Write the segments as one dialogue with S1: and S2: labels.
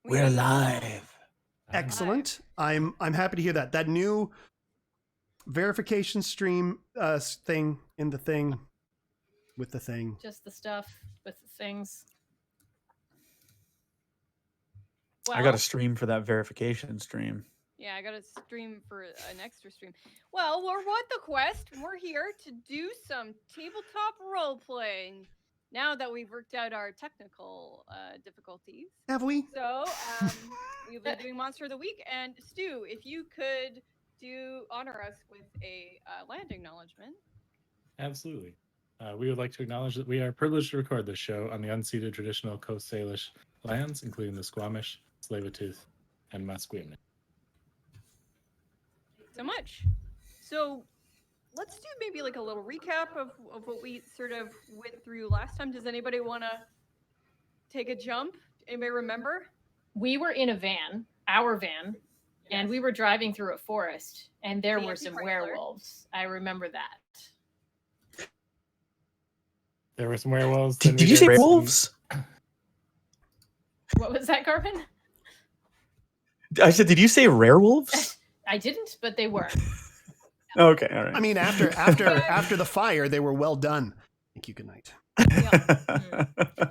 S1: We're live.
S2: Excellent. I'm happy to hear that. That new verification stream thing in the thing with the thing.
S3: Just the stuff with the things.
S1: I got a stream for that verification stream.
S4: Yeah, I got a stream for an extra stream. Well, we're what the quest. We're here to do some tabletop role playing. Now that we've worked out our technical difficulties.
S2: Have we?
S4: So, we've been doing Monster of the Week. And Stu, if you could honor us with a land acknowledgement.
S5: Absolutely. We would like to acknowledge that we are privileged to record this show on the unceded traditional Coast Salish lands, including the Squamish, Tsleil-Waututh, and Musqueam.
S4: So much. So let's do maybe like a little recap of what we sort of went through last time. Does anybody want to take a jump? Anybody remember?
S3: We were in a van, our van, and we were driving through a forest, and there were some werewolves. I remember that.
S5: There were some werewolves.
S1: Did you say werewolves?
S3: What was that, Carmin?
S1: I said, did you say werewolves?
S3: I didn't, but they were.
S1: Okay, all right.
S2: I mean, after the fire, they were well done. Thank you. Good night.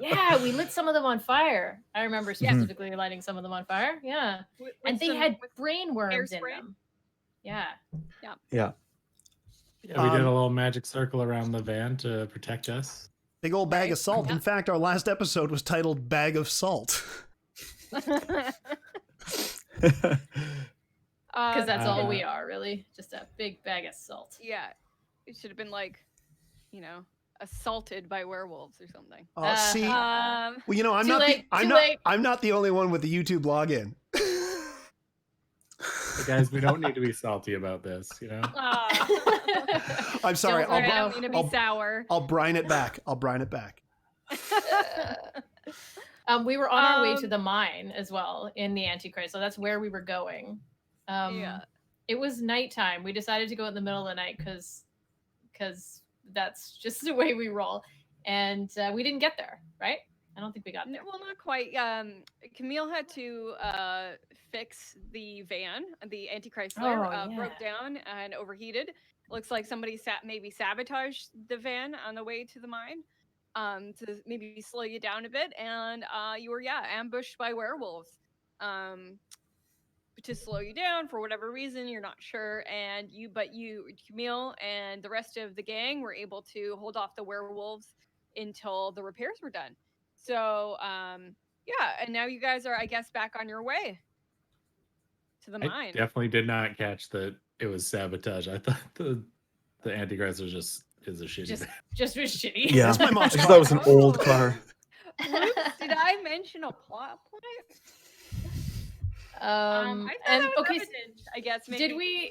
S3: Yeah, we lit some of them on fire. I remember specifically lighting some of them on fire. Yeah, and they had brain worms in them. Yeah.
S5: Yeah, we did a little magic circle around the van to protect us.
S2: Big old bag of salt. In fact, our last episode was titled "Bag of Salt."
S3: Because that's all we are, really. Just a big bag of salt.
S4: Yeah. It should have been like, assaulted by werewolves or something.
S2: See, well, I'm not the only one with the YouTube login.
S5: But guys, we don't need to be salty about this,
S2: I'm sorry.
S4: I don't mean to be sour.
S2: I'll brine it back.
S3: We were on our way to the mine as well in the Antichrist, so that's where we were going. It was nighttime. We decided to go in the middle of the night because that's just the way we roll, and we didn't get there, right? I don't think we got there.
S4: Well, not quite. Camille had to fix the van. The Antichrist broke down and overheated. Looks like somebody maybe sabotaged the van on the way to the mine to maybe slow you down a bit, and you were ambushed by werewolves. To slow you down for whatever reason, you're not sure, and Camille and the rest of the gang were able to hold off the werewolves until the repairs were done. So, and now you guys are, I guess, back on your way to the mine.
S5: I definitely did not catch that it was sabotage. I thought the Antichrist was just a shitty.
S3: Just was shitty.
S1: Yeah,
S2: that's my mom's car.
S1: That was an old car.
S4: Oops, did I mention a plot point? I guess maybe.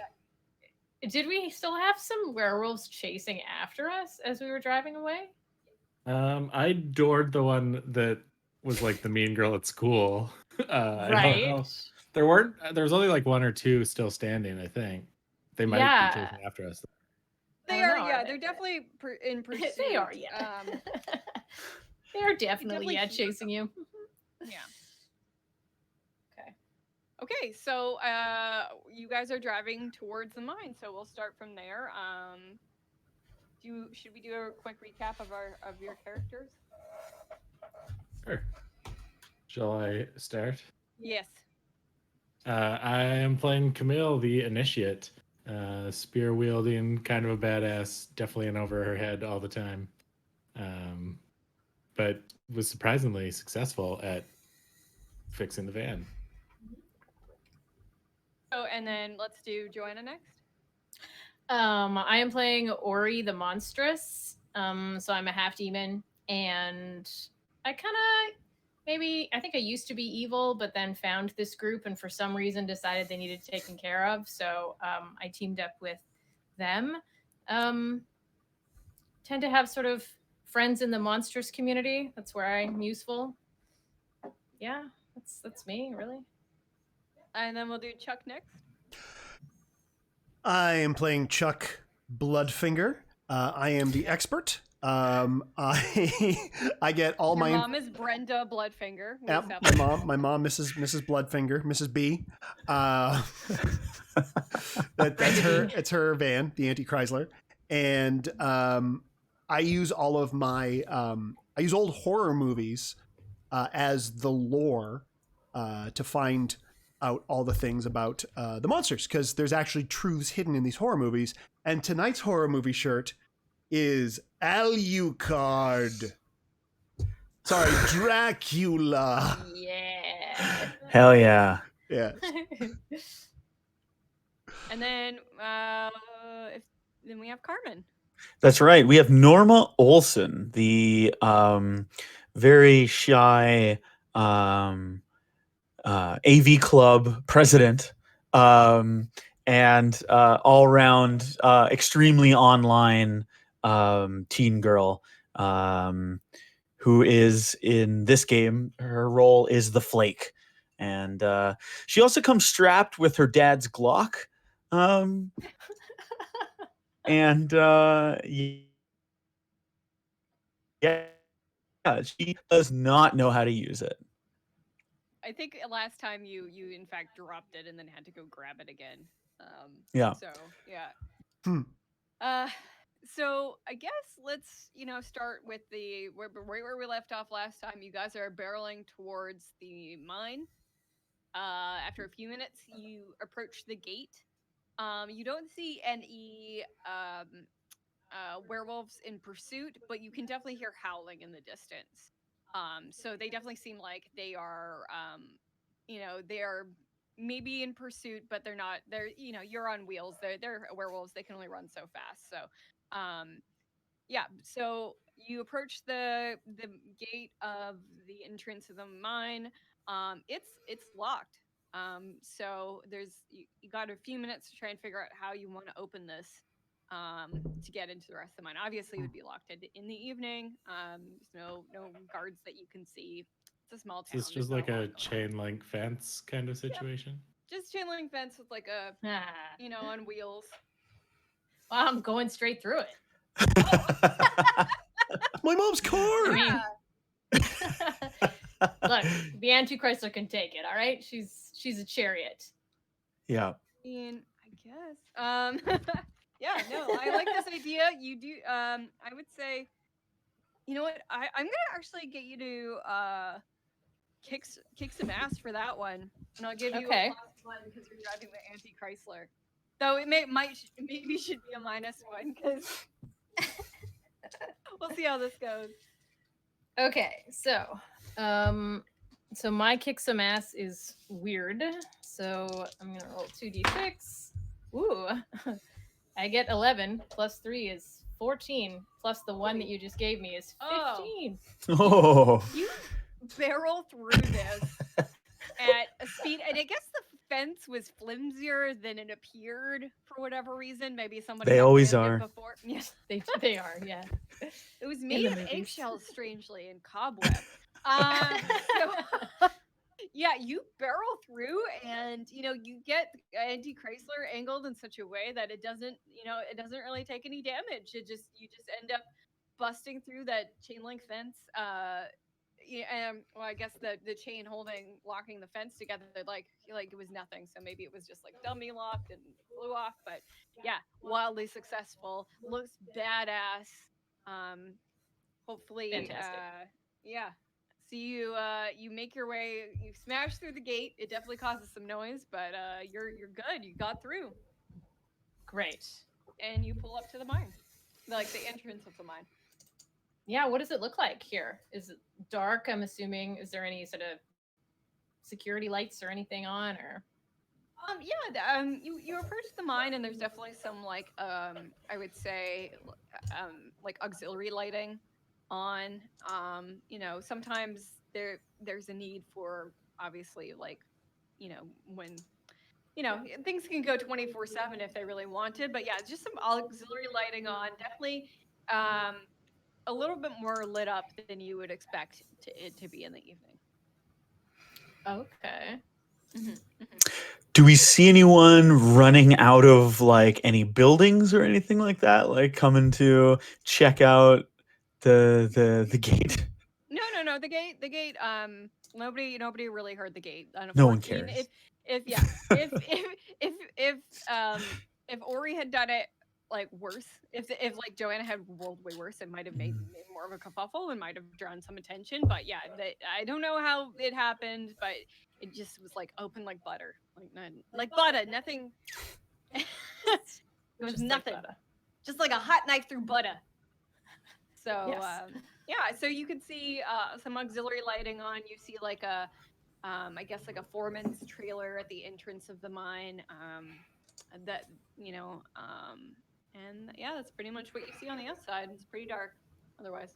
S3: Did we still have some werewolves chasing after us as we were driving away?
S5: I doored the one that was like the mean girl at school.
S3: Right.
S5: There was only like one or two still standing, I think. They might be chasing after us.
S4: They are, they're definitely in pursuit.
S3: They are, yeah. They are definitely chasing you.
S4: Yeah. Okay, so you guys are driving towards the mine, so we'll start from there. Should we do a quick recap of your characters?
S5: Sure. Shall I start?
S4: Yes.
S5: I am playing Camille, the initiate, spear wielding, kind of a badass, definitely in over her head all the time, but was surprisingly successful at fixing the van.
S4: Oh, and then let's do Joanna next.
S3: I am playing Ori the Monstrous. So I'm a half demon, and I think I used to be evil, but then found this group and for some reason decided they needed taken care of. So I teamed up with them. Tend to have sort of friends in the monstrous community. That's where I'm useful. Yeah, that's me, really.
S4: And then we'll do Chuck next.
S2: I am playing Chuck Bludfinger. I am the expert. I get all
S4: Your
S2: my
S4: mom is Brenda Bludfinger. we
S2: Yep,
S4: established.
S2: my mom, Mrs. Bludfinger, Mrs. B. That's her. It's her van, the Anti Chrysler, and I use all of my I use old horror movies as the lore to find out all the things about the monsters, because there's actually truths hidden in these horror movies. And tonight's horror movie shirt is Alucard. Sorry, Dracula.
S3: Yeah.
S1: Hell yeah.
S2: Yeah.
S4: And then then we have Carmin.
S1: That's right. We have Norma Olson, the very shy AV club president, and all-round extremely online teen girl, who is in this game. Her role is the Flake, and she also comes strapped with her dad's Glock. And yeah, she does not know how to use it.
S4: I think last time you in fact dropped it and then had to go grab it again.
S1: Yeah.
S4: So yeah.
S2: Hmm.
S4: So I guess let's start with where we left off last time. You guys are barreling towards the mine. After a few minutes, you approach the gate. You don't see any werewolves in pursuit, but you can definitely hear howling in the distance. So they definitely seem like they are, they are maybe in pursuit, but they're not. They're, you're on wheels. They're werewolves. They can only run so fast. So, yeah. So you approach the gate of the entrance of the mine. It's locked. So you got a few minutes to try and figure out how you want to open this. To get into the rest of the mine. Obviously, it would be locked in the evening. There's no guards that you can see. It's a small town.
S5: Is this just like a chain link fence kind of situation?
S4: Just chain link fence with like a, on wheels.
S3: Well, I'm going straight through it.
S2: My mom's car.
S3: I mean, look, the Antichrist can take it. All right, she's a chariot.
S1: Yeah.
S4: I mean, I guess. Yeah, no, I like this idea. You do. I would say, you know what? I'm gonna actually get you to kick some ass for that one, and I'll give you a +1 because you're driving the Anti-Chrysler. Though it maybe should be a -1 because we'll see how this goes.
S3: Okay, so my kick some ass is weird. So I'm gonna roll 2d6. Ooh. I get 11 plus 3 is 14 plus the 1 that you just gave me is 15.
S1: Oh.
S4: You barrel through this at a speed, and I guess the fence was flimsier than it appeared for whatever reason. Maybe somebody.
S1: They always are.
S4: Before. Yes,
S3: they are. Yeah.
S4: It was made of eggshells, strangely, and cobweb. So, yeah, you barrel through, and you get Anti-Chrysler angled in such a way that it doesn't really take any damage. You just end up busting through that chain link fence. Well, I guess the chain locking the fence together, like it was nothing. So maybe it was just like dummy locked and blew off. But yeah, wildly successful. Looks badass. Hopefully,
S3: fantastic.
S4: Yeah. So you make your way, you smash through the gate. It definitely causes some noise, but you're good. You got through.
S3: Great.
S4: And you pull up to the mine, like the entrance of the mine.
S3: Yeah, what does it look like here? Is it dark? I'm assuming. Is there any sort of security lights or anything on, or? You approach the mine, and there's definitely some I would say like auxiliary lighting on. Sometimes there's a need for, obviously, when things can go 24/7 if they really wanted, but yeah, just some auxiliary lighting on. Definitely a little bit more lit up than you would expect it to be in the evening. Okay.
S4: Mm-hmm.
S1: Do we see anyone running out of any buildings or anything like that, like coming to check out the gate.
S4: No. The gate. Nobody really heard the gate.
S1: No one
S4: Unfortunately.
S1: cares.
S4: If Ori had done it like worse, if like Joanna had rolled way worse, it might have made more of a kerfuffle and might have drawn some attention. But yeah, I don't know how it happened, but it just was like open like butter, like butter, nothing. It was
S3: Just like
S4: nothing,
S3: butter.
S4: just like a hot knife through butter. So
S3: Yes.
S4: yeah, so you can see some auxiliary lighting on. You see like a, I guess like a foreman's trailer at the entrance of the mine. That and yeah, that's pretty much what you see on the outside. It's pretty dark, otherwise.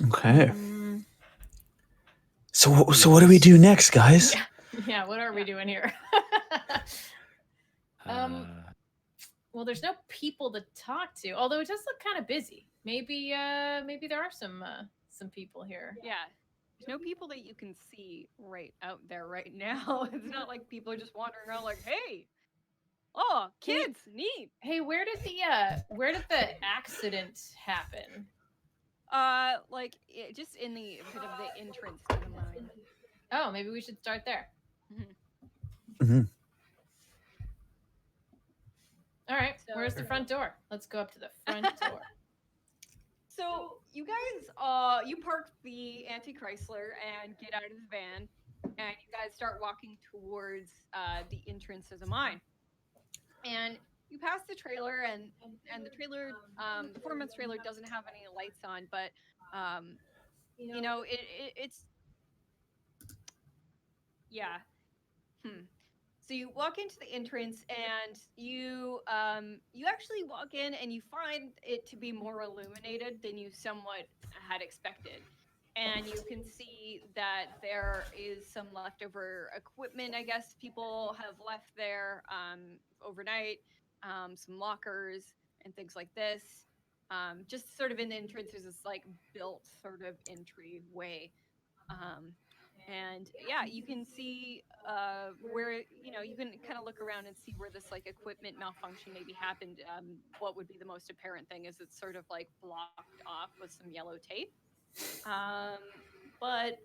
S1: Okay.
S3: Mm,
S1: So what do we do next, guys?
S3: yeah, what are we doing here? Well, there's no people to talk to, although it does look kind of busy. Maybe there are some people here.
S4: Yeah, there's no people that you can see right out there right now. It's not like people are just wandering around like, hey, oh, kids, neat.
S3: Hey, where did the accident happen?
S4: Just in the bit of the entrance to the mine.
S3: Oh, maybe we should start there.
S1: Mm-hmm.
S3: All right,
S4: So-
S3: where's the front door? Let's go up to the front door.
S4: So you guys, you park the anti-Chrysler and get out of the van, and you guys start walking towards the entrance of the mine. And you pass the trailer, and the trailer, the foreman's trailer doesn't have any lights on, but it's yeah. So you walk into the entrance, and you actually walk in, and you find it to be more illuminated than you somewhat had expected. And you can see that there is some leftover equipment, I guess people have left there overnight, some lockers and things like this. Just sort of in the entrance, there's this like built sort of entryway. And yeah, you can see where you can kind of look around and see where this like equipment malfunction maybe happened. What would be the most apparent thing is it's sort of like blocked off with some yellow tape. But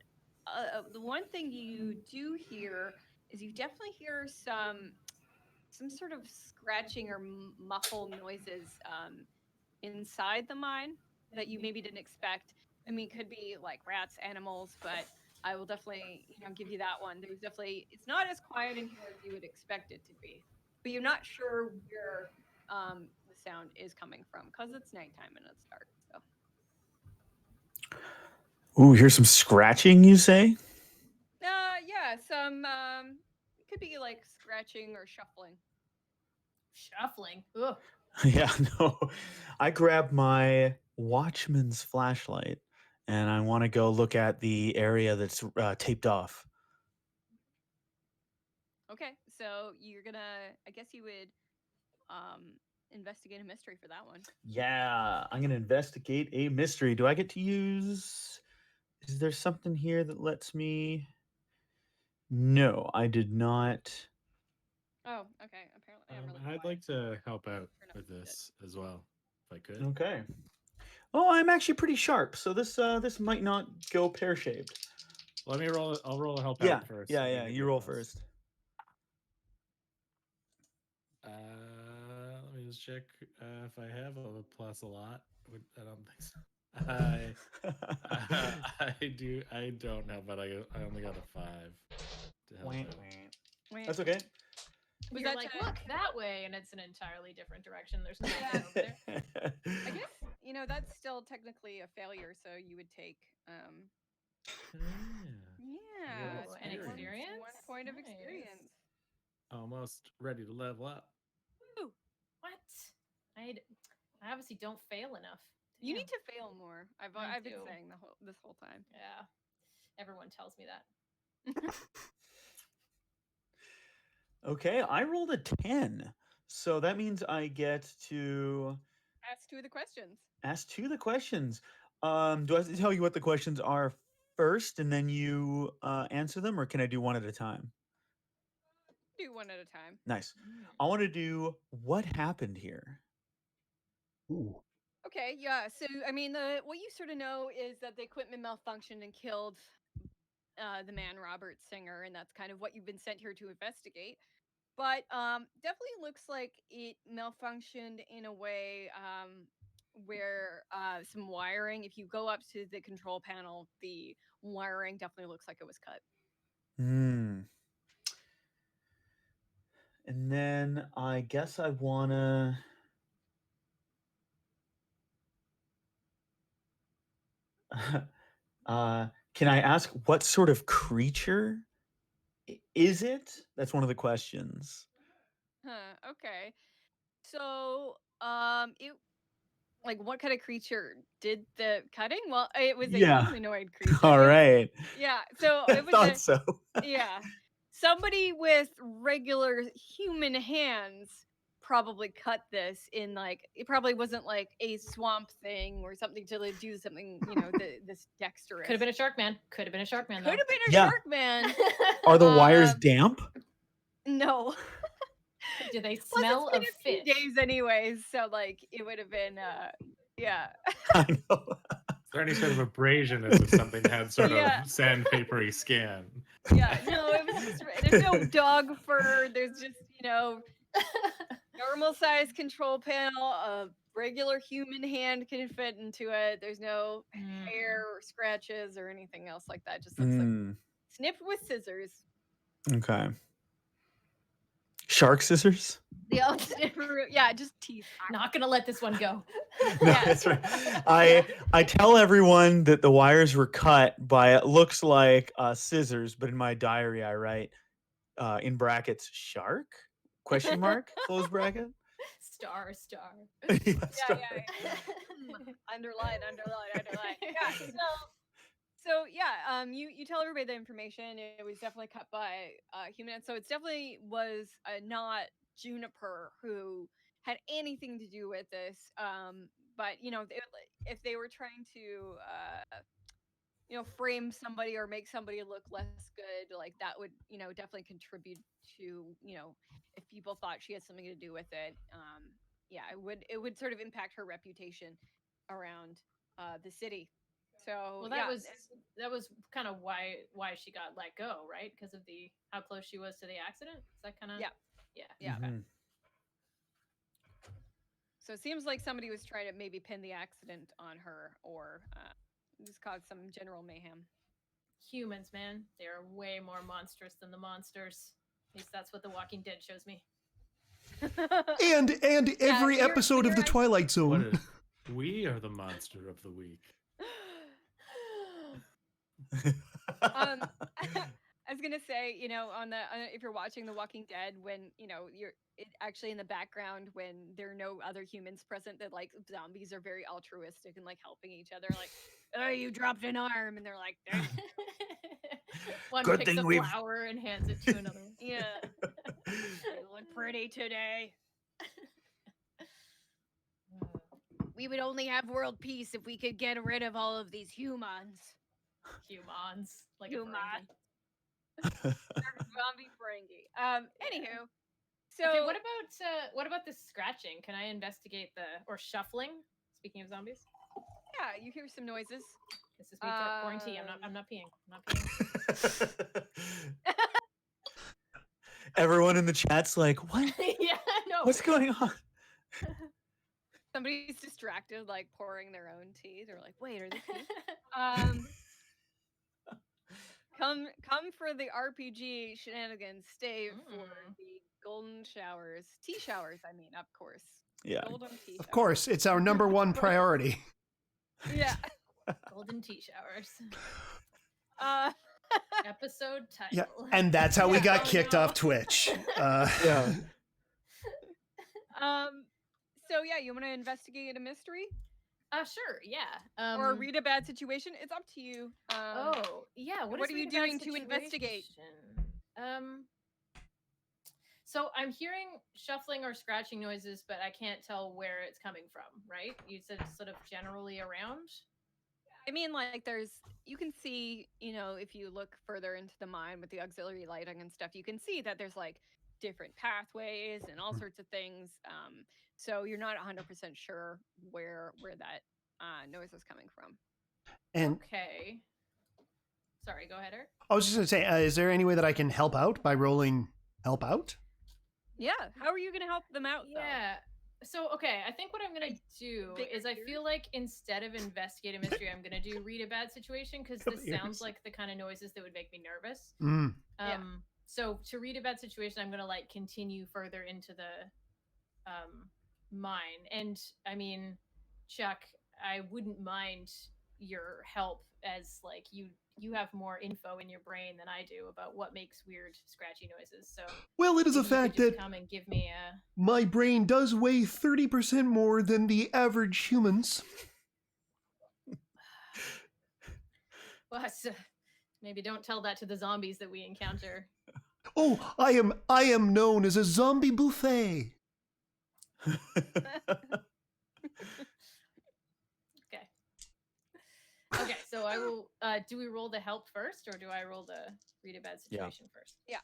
S4: the one thing you do hear is you definitely hear some sort of scratching or muffled noises inside the mine that you maybe didn't expect. I mean, could be like rats, animals, but I will definitely, give you that one. There's definitely, it's not as quiet in here as you would expect it to be, but you're not sure where the sound is coming from because it's nighttime and it's dark. So.
S1: Ooh, here's some scratching, you say?
S4: Yeah, some it could be like scratching or shuffling.
S3: Shuffling. Ugh.
S1: Yeah, no. I grab my watchman's flashlight and I want to go look at the area that's taped off.
S4: Okay, so you're gonna, I guess you would investigate a mystery for that one.
S1: Yeah, I'm going to investigate a mystery. Do I get to use... Is there something here that lets me... No, I did not.
S4: Oh, okay. Apparently, I'm really
S5: I'd like to help out with this as well, if I could.
S1: Okay. Oh, I'm actually pretty sharp, so this might not go pear-shaped.
S5: Let me roll. I'll roll a help
S1: Yeah,
S5: out first.
S1: yeah. You roll first.
S5: Let me just check if I have a plus a lot. I don't think so. I do. I don't know, but I only got a 5 to help out.
S4: Wait.
S1: That's okay.
S4: Was
S3: You're
S4: that
S3: like,
S4: to-
S3: look that way, and it's an entirely different direction. There's nothing over there.
S4: I guess that's still technically a failure, so you would take
S5: Yeah.
S4: yeah,
S3: Ooh, an experience?
S4: 1 point of
S3: Nice.
S4: experience.
S5: Almost ready to level up.
S3: Ooh, what? I obviously don't fail enough.
S4: You
S3: Damn.
S4: need to fail more. I've been
S3: do.
S4: saying this whole time.
S3: Yeah, everyone tells me that.
S1: Okay, I rolled a 10. So that means I get to
S4: Ask 2 of the questions.
S1: ask 2 of the questions. Do I have to tell you what the questions are first and then you answer them, or can I do one at a time?
S4: Do one at a time.
S1: Nice. I want to do what happened here.
S2: Ooh.
S4: Okay, yeah. So I mean, what you sort of know is that the equipment malfunctioned and killed the man Robert Singer, and that's kind of what you've been sent here to investigate. But definitely looks like it malfunctioned in a way where some wiring. If you go up to the control panel, the wiring definitely looks like it was cut.
S1: Hmm. And then I guess I wanna. Can I ask what sort of creature is it? That's one of the questions.
S4: Huh. Okay. So it like what kind of creature did the cutting? Well, it was a
S1: Yeah.
S4: humanoid creature.
S1: All right.
S4: Yeah. So
S1: I
S4: it was
S1: thought so.
S4: yeah. Somebody with regular human hands probably cut this in like it probably wasn't like a swamp thing or something to like, do something, this dexterous.
S3: Could have been a shark man. Could have been a shark man.
S4: Could have been a
S1: Yeah.
S4: shark man.
S1: Are the wires damp?
S4: No.
S3: Do they
S4: Plus,
S3: smell
S4: it's been
S3: of
S4: a few
S3: fish?
S4: days anyways, so like it would have been yeah.
S1: I know.
S5: Is there any sort of abrasion as if something had sort
S4: Yeah.
S5: of sandpapery skin?
S4: Yeah, no, it was just there's no dog fur, there's just, normal size control panel, a regular human hand can fit into it. There's no hair or scratches or anything else like that. Just looks like snipped with scissors.
S1: Okay. Shark scissors?
S4: Yeah, just teeth.
S3: Not gonna let this one go.
S1: No,
S4: Yeah.
S1: that's right. I tell everyone that the wires were cut by it looks like scissors, but in my diary I write in brackets shark? Question mark? Close bracket?
S3: Star.
S1: Yeah,
S4: Yeah. Underline. Yeah. So yeah, you tell everybody the information. It was definitely cut by human, so it definitely was not Juniper who had anything to do with this. But if they were trying to frame somebody or make somebody look less good, like that would definitely contribute to if people thought she had something to do with it. Yeah, it would sort of impact her reputation around the city. So
S3: Well, that was kind of why she got let go, right? Because of how close she was to the accident. Is that kind of
S4: yeah.
S1: Mhm.
S4: So it seems like somebody was trying to maybe pin the accident on her or just cause some general mayhem.
S3: Humans, man, they're way more monstrous than the monsters. At least that's what The Walking Dead shows me.
S2: And every episode of The Twilight Zone.
S5: We are the monster of the week.
S4: I was gonna say, if you're watching The Walking Dead, when you're actually in the background when there are no other humans present, that like zombies are very altruistic and like helping each other, like, oh, you dropped an arm, and they're like,
S3: one
S1: Good
S3: picks
S1: thing
S3: a
S1: we've-
S3: flower and hands it to another.
S4: yeah, you look pretty today. We would only have world peace if we could get rid of all of these humans.
S3: Like
S4: Human.
S3: a
S4: Zombie Ferengi. Anywho, so
S3: okay, what about this scratching? Can I investigate or shuffling? Speaking of zombies,
S4: yeah, you hear some noises.
S3: this is me pouring tea. I'm not peeing. I'm not peeing.
S1: Everyone in the chat's like, what?
S3: Yeah, no.
S1: What's going on?
S4: Somebody's distracted, like pouring their own tea. They're like, "Wait, are they tea?" Come for the RPG shenanigans. Stay for the golden showers, tea showers. I mean, of course.
S1: Yeah.
S4: Golden tea.
S2: Of course, it's our number one priority.
S4: Yeah.
S3: Golden tea showers.
S4: Uh,
S3: Episode title.
S2: Yeah, and that's how we got
S3: Oh,
S2: kicked
S3: no.
S2: off Twitch.
S1: Yeah.
S4: So yeah, you want to investigate a mystery?
S3: Sure, yeah.
S4: Or read a bad situation? It's up to you.
S3: Yeah.
S4: what
S3: is
S4: are you
S3: read a bad
S4: doing to investigate?
S3: situation? So I'm hearing shuffling or scratching noises, but I can't tell where it's coming from, right? You said it's sort of generally around?
S4: I mean, like, you can see, if you look further into the mine with the auxiliary lighting and stuff, you can see that there's like different pathways and all sorts of things. So you're not 100% sure where that noise is coming from.
S2: And
S3: Okay. Sorry, go ahead, Eric.
S2: I was just going to say, is there any way that I can help out by rolling help out?
S4: Yeah. How are you going to help them out?
S3: Yeah. So, okay, I think what I'm going to do is I feel like instead of investigate a mystery, I'm going to do read a bad situation because this sounds like the kind of noises that would make me nervous. So to read a bad situation, I'm going to like continue further into the mine. And I mean, Chuck, I wouldn't mind your help as like you have more info in your brain than I do about what makes weird scratchy noises. So
S2: well, it is a fact that
S3: come and give me a...
S2: my brain does weigh 30% more than the average humans.
S3: Well, maybe don't tell that to the zombies that we encounter.
S2: Oh, I am known as a zombie buffet.
S3: Okay, so I will. Do we roll the help first, or do I roll the read a bad situation first?
S4: Yeah.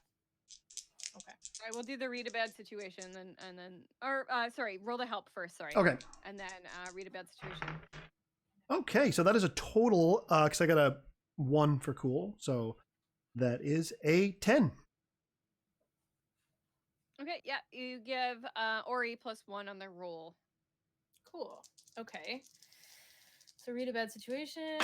S3: Okay.
S4: All right, we'll do the read a bad situation, and then, or sorry, roll the help first. Sorry.
S2: Okay.
S4: And then read a bad situation.
S2: Okay, so that is a total. Because I got a 1 for cool, so that is a 10.
S4: Okay. Yeah, you give Ori +1 on their roll.
S3: Cool. Okay. So read a bad situation.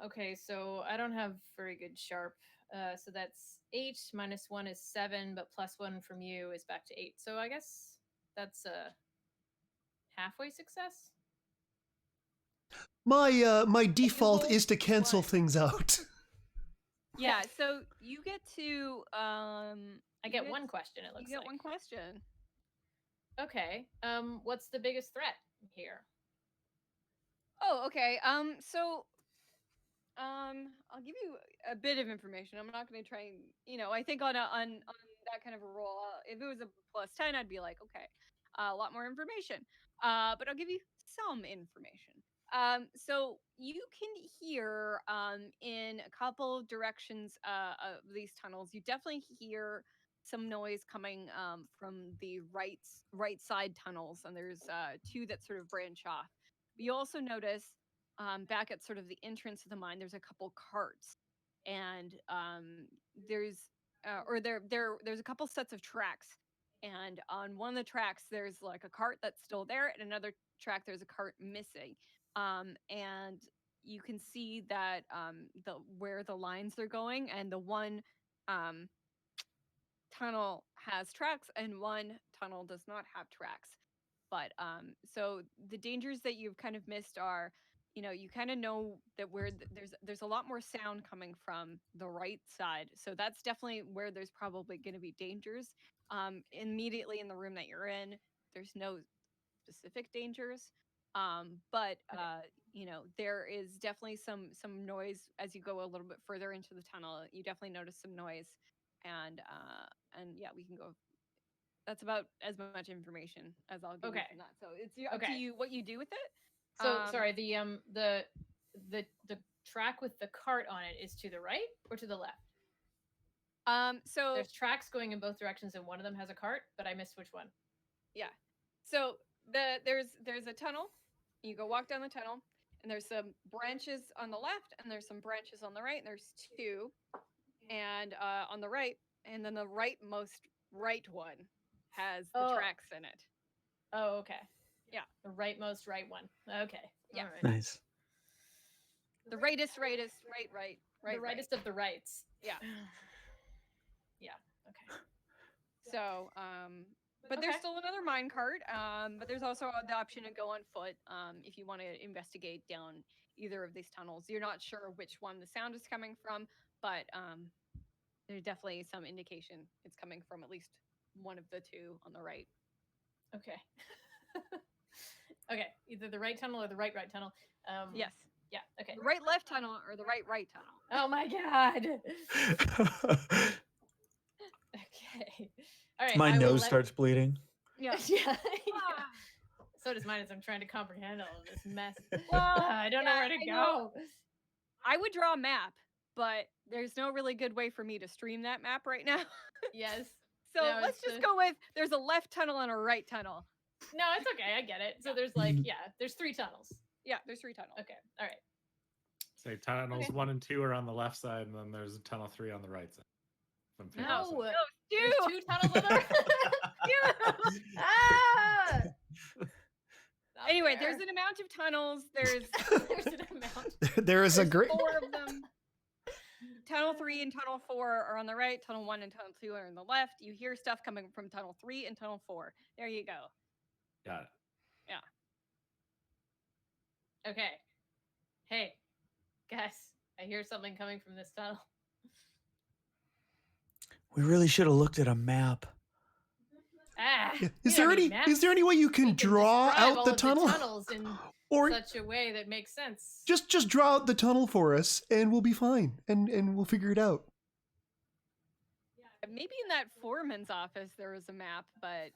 S3: Okay, so I don't have very good sharp. So that's 8 minus 1 is 7, but +1 from you is back to 8. So I guess that's a halfway success.
S2: My default is to cancel things out.
S4: Yeah, so you get to
S3: I get one question, it looks like.
S4: You get one question.
S3: Okay. What's the biggest threat here?
S4: Oh, okay. So I'll give you a bit of information. I'm not going to try and, I think on that kind of a roll, if it was a +10, I'd be like, okay, a lot more information. But I'll give you some information. So you can hear in a couple of directions of these tunnels, you definitely hear some noise coming from the right side tunnels, and there's 2 that sort of branch off. But you also notice back at sort of the entrance of the mine, there's a couple carts, and there's a couple sets of tracks, and on one of the tracks there's like a cart that's still there, and another track there's a cart missing, and you can see that where the lines are going, and the one tunnel has tracks and one tunnel does not have tracks. But so the dangers that you've kind of missed are, you kind of know that there's a lot more sound coming from the right side. So that's definitely where there's probably going to be dangers. Immediately in the room that you're in, there's no specific dangers. But there is definitely some noise as you go a little bit further into the tunnel. You definitely notice some noise, and yeah, we can go. That's about as much information as I'll give you from that. So it's up to you what you do with it.
S3: So sorry, the track with the cart on it is to the right or to the left?
S4: So
S3: there's tracks going in both directions, and one of them has a cart, but I missed which one.
S4: Yeah. So there's a tunnel. You go walk down the tunnel, and there's some branches on the left, and there's some branches on the right. And there's 2, and on the right, and then the rightmost right one has the tracks in it.
S3: Oh, okay.
S4: Yeah.
S3: The rightmost right one. Okay.
S4: Yeah.
S3: Right.
S2: Nice.
S4: The rightest, right.
S3: The rightest of the rights.
S4: Yeah.
S3: Yeah. Okay.
S4: So, but there's still another mine cart. But there's also the option to go on foot if you want to investigate down either of these tunnels. You're not sure which one the sound is coming from, but there's definitely some indication it's coming from at least one of the 2 on the right.
S3: Okay. Okay. Either the right tunnel or the right tunnel.
S4: Yes.
S3: Yeah. Okay.
S4: The right left tunnel or the right tunnel.
S3: Oh my god. Okay. All right.
S1: My nose starts bleeding.
S4: Yeah.
S3: Yeah. So does mine as I'm trying to comprehend all of this mess.
S4: Well,
S3: I don't know where to go.
S4: I would draw a map but there's no really good way for me to stream that map right now.
S3: Yes.
S4: So
S3: No,
S4: let's
S3: it's
S4: just go with there's a left tunnel and a right tunnel.
S3: No, it's okay. I get it. So there's there's 3 tunnels.
S4: Yeah, there's 3 tunnels.
S3: Okay. All right.
S5: Say tunnels 1 and 2 are on the left side, and then there's tunnel 3 on the right side.
S3: No,
S4: There's
S3: 2 tunnels on the right. Ah! Not
S4: Anyway,
S3: fair.
S4: there's an amount of tunnels. There's
S3: There's an amount.
S2: There is a great.
S4: 4 of them. Tunnel 3 and tunnel 4 are on the right. Tunnel 1 and tunnel 2 are on the left. You hear stuff coming from tunnel 3 and tunnel 4. There you go.
S5: Got it.
S3: Okay. Hey, guys, I hear something coming from this tunnel.
S1: We really should have looked at a map.
S3: Ah,
S2: Yeah.
S3: we
S2: Is
S3: don't
S2: there
S3: need
S2: any? Is there any way you can
S3: We
S2: draw
S3: describe
S2: out
S3: all
S2: the
S3: of
S2: tunnel,
S3: tunnels in
S2: or
S3: such a way that makes sense.
S2: just draw out the tunnel for us, and we'll be fine, and we'll figure it out.
S4: Maybe in that foreman's office there was a map, but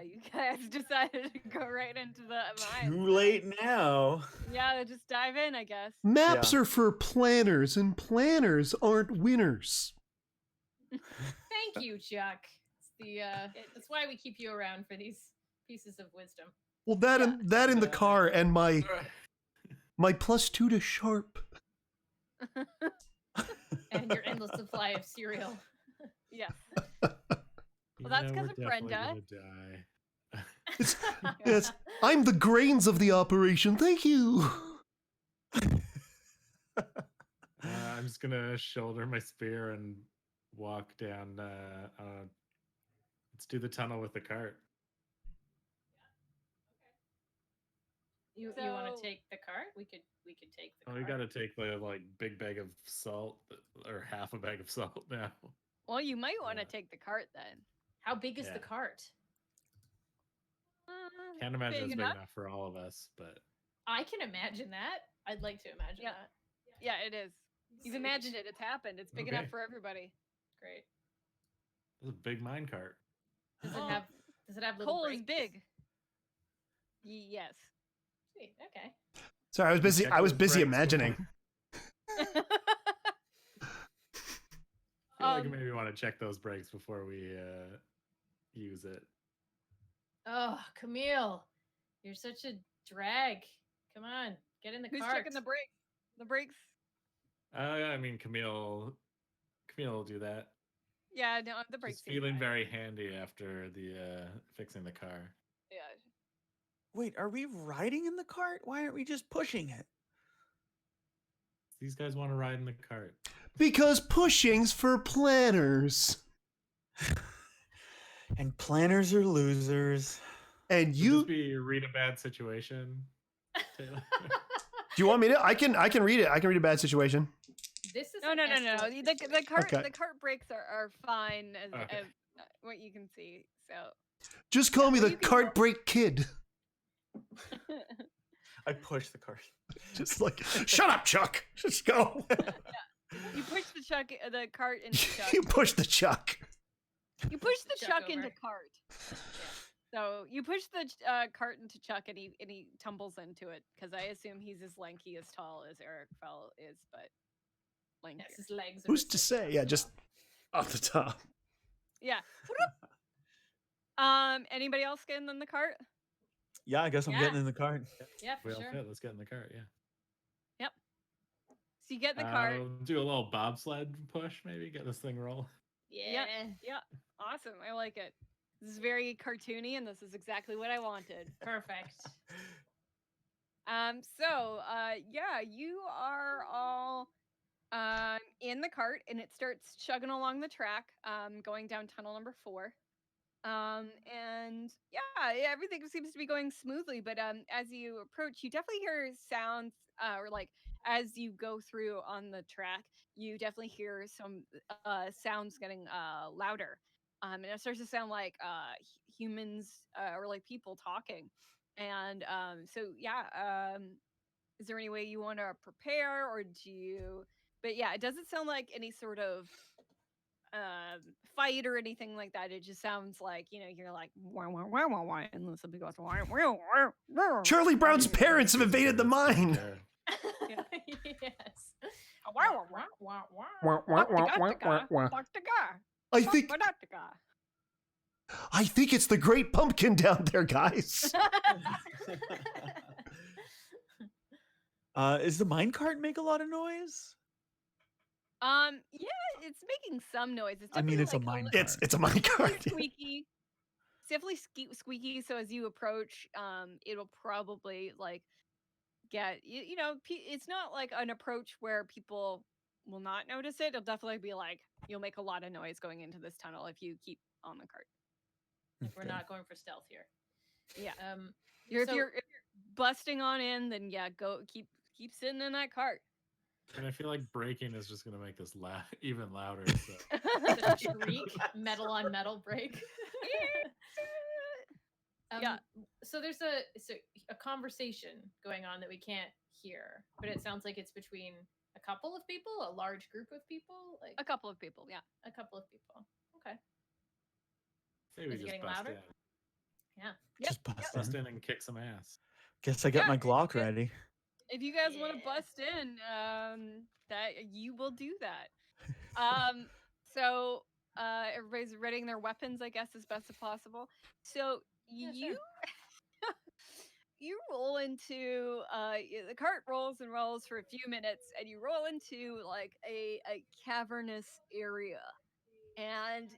S4: you guys decided to go right into the mine.
S1: Too late now.
S4: Yeah, just dive in, I guess.
S2: Maps are for planners, and planners aren't winners.
S3: Thank you, Chuck. It's the that's why we keep you around for these pieces of wisdom.
S2: Well, that in the car, and my +2 to sharp.
S3: And your endless supply of cereal.
S4: Yeah. Well, that's 'cause of Brenda.
S5: Die.
S2: Yes, I'm the grains of the operation. Thank you.
S5: I'm just gonna shoulder my spear and walk down. Let's do the tunnel with the cart.
S3: You want
S4: So-
S3: to take the cart? We could take the
S5: Oh,
S3: cart.
S5: we gotta take the big bag of salt, or half a bag of salt now.
S4: Well, you might want to
S5: Yeah.
S4: take the cart then.
S3: How big is
S5: Yeah.
S3: the cart?
S5: Can't imagine it's big
S4: enough.
S5: enough for all of us, but
S3: I can imagine that. I'd like to imagine
S4: Yeah.
S3: that.
S4: Yeah, it is. You've
S3: Sweet.
S4: imagined it. It's happened. It's big
S5: Okay.
S4: enough for everybody.
S3: Great.
S5: it's a big mine cart.
S3: Does it
S4: Oh.
S3: have little
S4: Coal
S3: brakes?
S4: is big. Yes.
S3: Sweet. Okay.
S2: Sorry, I was busy.
S5: Check
S2: I was
S5: those
S2: busy
S5: brakes
S2: imagining.
S5: before- I feel like
S4: Um,
S5: maybe we want to check those brakes before we use it.
S3: Oh, Camille, you're such a drag. Come on, get in the
S4: Who's
S3: cart.
S4: checking the brakes? The brakes?
S5: I mean, Camille will do that.
S4: Yeah, no, the brakes.
S5: She's
S4: seem
S5: feeling
S4: fine.
S5: very handy after the fixing the car.
S4: Yeah.
S1: Wait, are we riding in the cart? Why aren't we just pushing it?
S5: These guys want to ride in the cart.
S2: Because pushing's for planners.
S1: And planners are losers.
S2: And
S5: Would
S2: you,
S5: this be read a bad situation, Taylor?
S2: do you want me to? I can read it. I can read a bad situation.
S3: This is
S4: No.
S3: an
S4: The
S3: escalate
S4: cart
S2: Okay.
S4: the cart brakes are fine as,
S5: Okay.
S4: as what you can see. So
S2: Just call me
S4: well,
S2: the
S4: you can
S2: cart
S4: roll.
S2: break kid.
S1: I push the cart.
S2: Just like, shut up, Chuck. Just go.
S4: you push the cart into Chuck.
S2: You push the Chuck.
S4: You push the
S3: Chuck
S4: Chuck into
S3: over.
S4: cart. So you push the cart into Chuck, and he tumbles into it because I assume he's as lanky as tall as Eric Fell is, but lanky.
S3: Yes, his legs. Are
S2: Who's to say? Yeah, just off the top.
S4: Yeah. Anybody else getting in the cart?
S1: Yeah, I guess I'm
S3: Yeah.
S1: getting in the cart.
S3: Yeah,
S5: We
S3: for
S5: all
S3: sure.
S5: fit. Let's get in the cart. Yeah.
S4: So you get in the cart.
S5: We'll do a little bobsled push, maybe get this thing rolling.
S3: Yeah.
S4: Yeah. Awesome. I like it. This is very cartoony, and this is exactly what I wanted.
S3: Perfect.
S4: Yeah, you are all in the cart, and it starts chugging along the track, going down tunnel number 4. And yeah, everything seems to be going smoothly, but as you approach, you definitely hear sounds, or like as you go through on the track, you definitely hear some sounds getting louder. And it starts to sound like humans or like people talking. And is there any way you want to prepare, or do you? But yeah, it doesn't sound like any sort of fight or anything like that. It just sounds like, you're like wah, wah, wah, wah, wah, and then somebody goes wah, wah, wah, wah.
S2: Charlie Brown's parents have invaded the mine.
S5: Yeah.
S3: Yes.
S2: I think it's the Great Pumpkin down there, guys.
S1: Is the minecart make a lot of noise?
S4: Yeah, it's making some noise. It's
S1: I mean, it's
S4: definitely,
S1: a
S4: like,
S1: minecart.
S2: It's a minecart.
S4: squeaky. It's definitely squeaky. So as you approach, it'll probably like get you know. It's not like an approach where people will not notice it. It'll definitely be like you'll make a lot of noise going into this tunnel if you keep on the cart.
S3: Like we're not going for stealth here.
S4: Yeah. If you're busting on in, then yeah, go keep sitting in that cart.
S5: And I feel like breaking is just gonna make this even louder. So.
S3: The shriek, metal on metal break.
S4: Yeah.
S3: So there's a conversation going on that we can't hear, but it sounds like it's between a couple of people, a large group of people, like
S4: A couple of people, yeah.
S3: a couple of people. Okay.
S5: Say we
S3: Is it
S5: just
S3: getting
S5: bust
S3: louder?
S5: in.
S3: Yeah.
S1: Just bust
S5: Bust
S1: in.
S5: in and kick some ass.
S1: Guess I got
S4: Yeah,
S1: my Glock ready.
S4: If you guys want to
S3: Yeah.
S4: bust in, that you will do that. So everybody's readying their weapons, I guess, as best as possible. So
S3: Yeah,
S4: you
S3: sure.
S4: you roll into the cart rolls and rolls for a few minutes, and you roll into like a cavernous area, and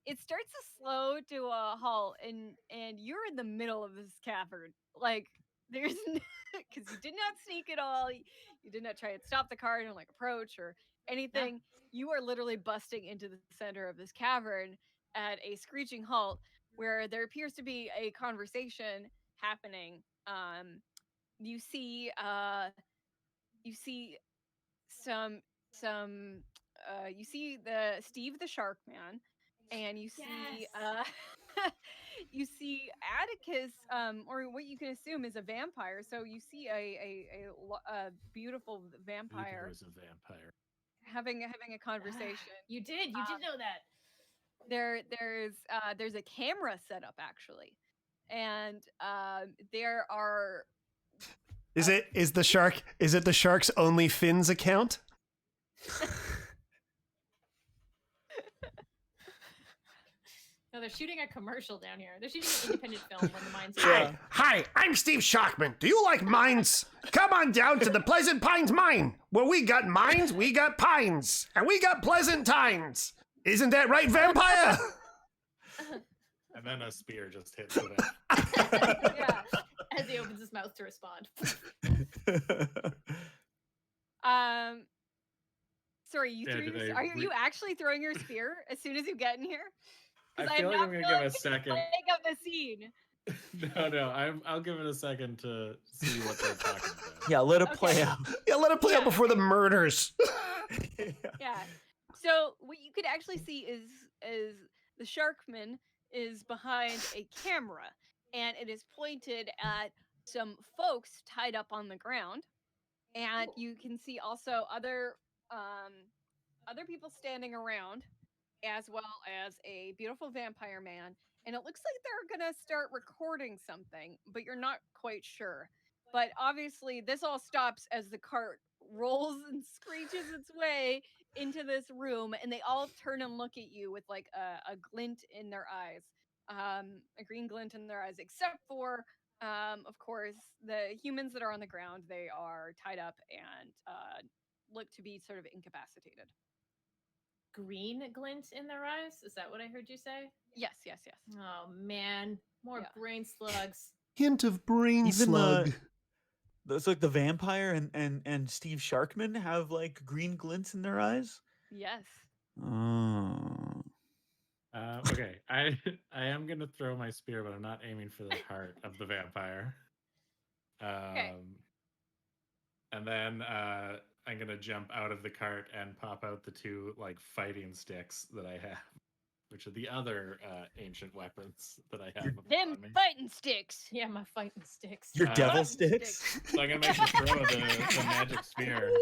S4: it starts to slow to a halt, and you're in the middle of this cavern, like there's because you did not sneak at all, you did not try and stop the cart and like approach or anything. You are literally busting into the center of this cavern at a screeching halt, where there appears to be a conversation happening. You see some you see the Steve the Shark Man, and you see you see Atticus, or what you can assume is a vampire. So you see a beautiful vampire
S5: Was a vampire.
S4: having a conversation.
S3: You did know that.
S4: There's a camera set up actually, and there are.
S2: Is it the shark's only fins account?
S3: No, they're shooting a commercial down here. They're shooting an independent film when the mine's
S2: Hi, I'm Steve Sharkman. Do you like mines? Come on down to the Pleasant Pines Mine. Where we got mines, we got pines, and we got pleasant times. Isn't that right, vampire?
S5: And then a spear just hits it.
S4: Yeah.
S3: as he opens his mouth to respond.
S4: Sorry, are you actually throwing your spear as soon as you get in here?
S5: I feel like I'm gonna give a second.
S4: Make up the scene.
S5: No, I'll give it a second to see what they're talking about.
S1: Yeah, let it play out.
S2: Yeah, let it play out before the murders.
S4: Yeah. So what you could actually see is the Sharkman is behind a camera, and it is pointed at some folks tied up on the ground, and you can see also other people standing around, as well as a beautiful vampire man. And it looks like they're gonna start recording something, but you're not quite sure. But obviously, this all stops as the cart rolls and screeches its way into this room, and they all turn and look at you with like a glint in their eyes, a green glint in their eyes, except for, of course, the humans that are on the ground. They are tied up and look to be sort of incapacitated.
S3: Green glint in their eyes? Is that what I heard you say?
S4: Yes.
S3: Oh man, more brain slugs.
S2: Hint of brain slug.
S1: It's like the vampire and Steve Sharkman have like green glints in their eyes.
S4: Yes.
S1: Oh.
S5: Okay, I am gonna throw my spear, but I'm not aiming for the heart of the vampire.
S4: Okay.
S5: And then I'm gonna jump out of the cart and pop out the two like fighting sticks that I have, which are the other ancient weapons that I have.
S4: Them fighting sticks.
S3: Yeah, my fighting sticks.
S1: Your devil sticks?
S5: So I'm gonna make you throw the magic spear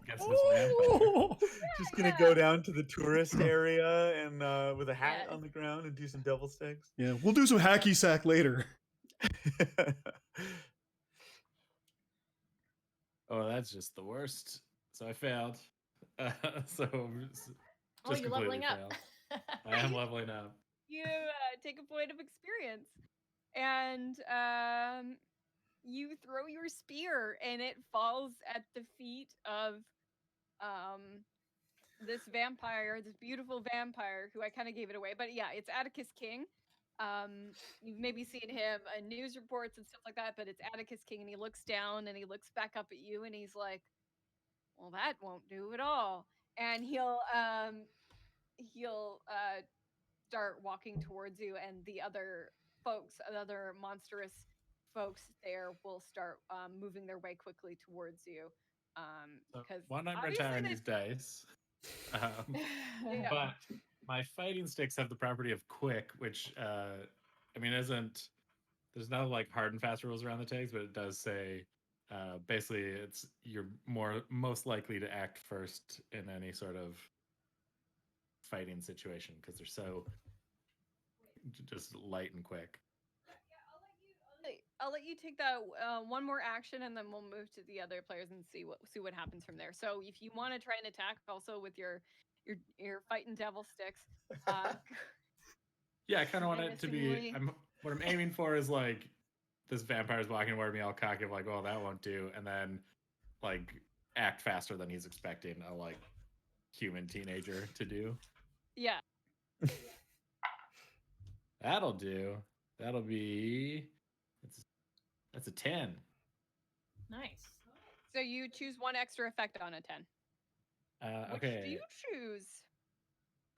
S5: against this vampire.
S1: Just gonna go down to the tourist area and with a hat on the ground and do some devil sticks.
S2: Yeah, we'll do some hacky sack later.
S5: Oh, that's just the worst So I failed. So just
S3: you're
S5: completely
S3: leveling up.
S5: failed. I am leveling up.
S4: You take a point of experience, and you throw your spear, and it falls at the feet of this vampire, this beautiful vampire, who I kind of gave it away, but yeah, it's Atticus King. You've maybe seen him in news reports and stuff like that, but it's Atticus King, and he looks down and he looks back up at you, and he's like, "Well, that won't do at all." And he'll start walking towards you, and the other monstrous folks there will start moving their way quickly towards you. Because
S5: why not
S4: obviously
S5: retire
S4: they-
S5: these dice?
S4: Yeah.
S5: But my fighting sticks have the property of quick, which isn't, there's no like hard and fast rules around the tags, but it does say basically you're most likely to act first in any sort of fighting situation because they're so just light and quick.
S4: I'll let you take that one more action, and then we'll move to the other players and see what happens from there. So if you want to try and attack also with your fighting devil sticks,
S5: yeah, I kind of want it to be. What I'm aiming for is like this vampire's walking toward me, all cocky, like, "Oh, that won't do," and then like act faster than he's expecting a like human teenager to do.
S4: Yeah.
S5: That'll do. That'll be. That's a 10.
S3: Nice.
S4: So you choose one extra effect on a 10. Which
S5: Okay.
S4: do you choose?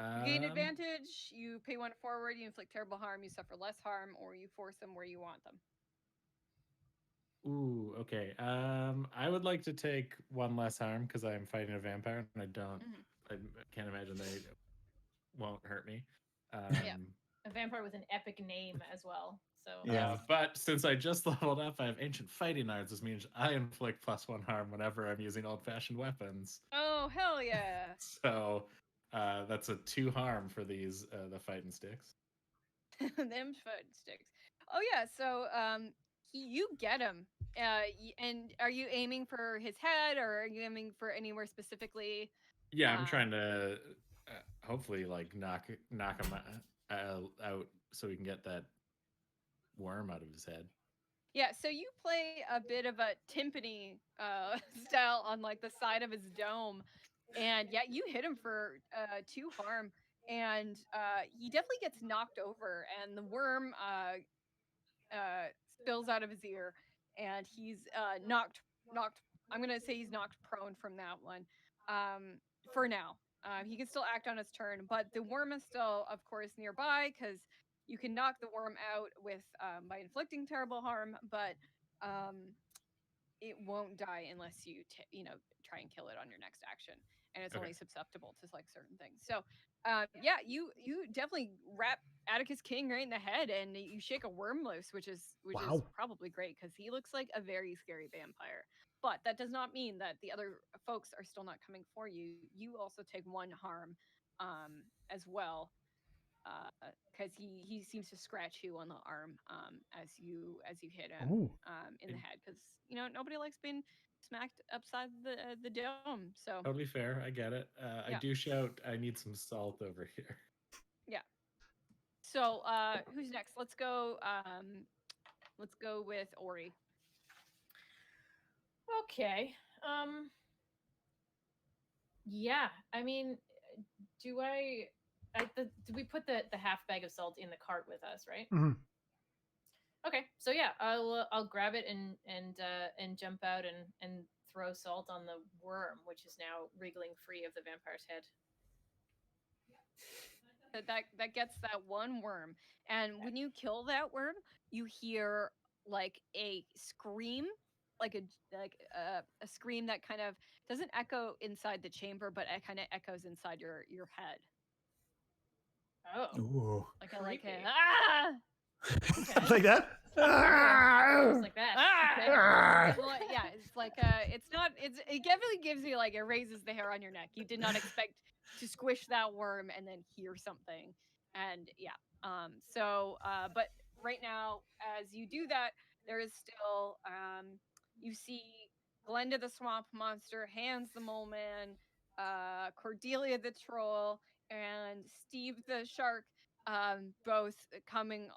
S4: You gain advantage, you pay one forward, you inflict terrible harm, you suffer less harm, or you force them where you want them.
S5: Ooh, okay. I would like to take one less harm because I'm fighting a vampire, and I can't imagine they won't hurt me.
S4: Yeah.
S3: A vampire with an epic name as well. So
S1: Yeah.
S5: But since I just leveled up, I have ancient fighting arts. This means I inflict +1 harm whenever I'm using old-fashioned weapons.
S4: Oh, hell yeah.
S5: So that's a 2 harm for these the fighting sticks.
S4: Them fighting sticks. Oh yeah, so you get him. And are you aiming for his head, or are you aiming for anywhere specifically?
S5: Yeah, I'm trying to hopefully like knock him out so we can get that worm out of his head.
S4: Yeah, so you play a bit of a timpani style on like the side of his dome, and yeah, you hit him for 2 harm, and he definitely gets knocked over, and the worm spills out of his ear, and he's knocked. I'm gonna say he's knocked prone from that one. For now, he can still act on his turn, but the worm is still, of course, nearby because you can knock the worm out with by inflicting terrible harm, but it won't die unless you try and kill it on your next action, and it's only susceptible to like certain things. So yeah, you definitely wrap Atticus King right in the head, and you shake a worm loose, which is probably great because he looks like a very scary vampire. But that does not mean that the other folks are still not coming for you. You also take 1 harm as well, because he seems to scratch you on the arm as you hit him in the head, because nobody likes being smacked upside the dome. So
S5: Totally fair, I get it. I do shout, "I need some salt over here."
S4: Yeah. So who's next? Let's go with Ori.
S3: Okay. Yeah. I mean, do we put the half bag of salt in the cart with us, right?
S2: Mhm.
S3: Okay. So yeah, I'll grab it and jump out and throw salt on the worm, which is now wriggling free of the vampire's head.
S4: That gets that 1 worm, and when you kill that worm, you hear like a scream, like a scream that kind of doesn't echo inside the chamber, but it kind of echoes inside your head.
S3: Oh,
S1: Ooh.
S4: Like
S3: creepy.
S4: a ah.
S3: Okay.
S2: Like that?
S3: Just like that.
S4: Ah! Well, yeah, it's like it definitely gives you like, it raises the hair on your neck. You did not expect to squish that worm and then hear something, and yeah. But right now, as you do that, there is still you see Glenda the swamp monster, Hans the mole man, Cordelia the troll, and Steve the shark, both coming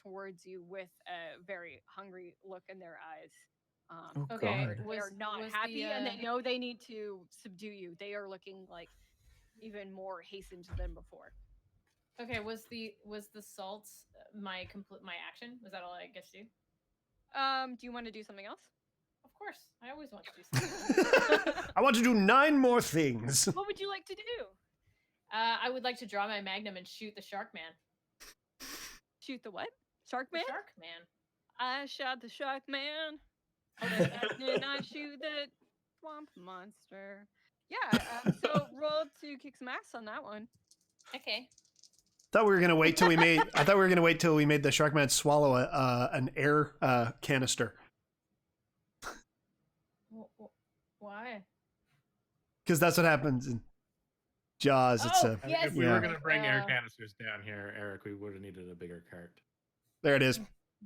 S4: towards you with a very hungry look in their eyes.
S1: Oh,
S3: Okay,
S1: God.
S4: They are not
S3: was
S4: happy,
S3: the,
S4: and they know they need to subdue you. They are looking like even more hastened than before.
S3: Okay, was the salt my action? Was that all I get to do?
S4: Do you want to do something else?
S3: Of course, I always want to do something.
S2: I want to do 9 more things.
S4: What would you like to do?
S3: I would like to draw my magnum and shoot the shark man.
S4: Shoot the what? Shark
S3: The
S4: man?
S3: shark man.
S4: I shot the shark man. Did I shoot the swamp monster? Yeah, so roll to kick some ass on that one.
S3: Okay.
S2: Thought we were gonna wait till we made. I thought we were gonna wait till we made the Sharkman swallow an air canister.
S3: Why?
S2: Because that's what happens in Jaws. It's
S3: Oh,
S2: a
S3: yes.
S5: If we
S2: yeah.
S5: were going to bring air canisters down here, Eric, we would have needed a bigger cart.
S2: There it is.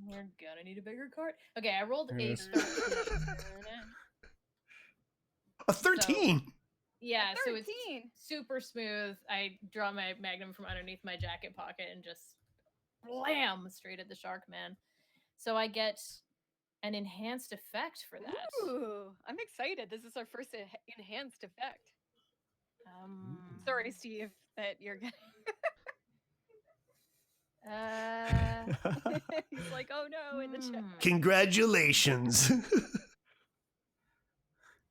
S3: We're gonna need a bigger cart. Okay, I rolled
S2: There
S3: a
S2: it is.
S3: 13.
S2: A 13.
S3: Yeah, so it's
S4: 13.
S3: super smooth. I draw my magnum from underneath my jacket pocket and just blam straight at the shark man. So I get an enhanced effect for that.
S4: Ooh, I'm excited. This is our first enhanced effect. Sorry, Steve, that you're gonna. He's like, oh no, in the chat.
S2: Congratulations.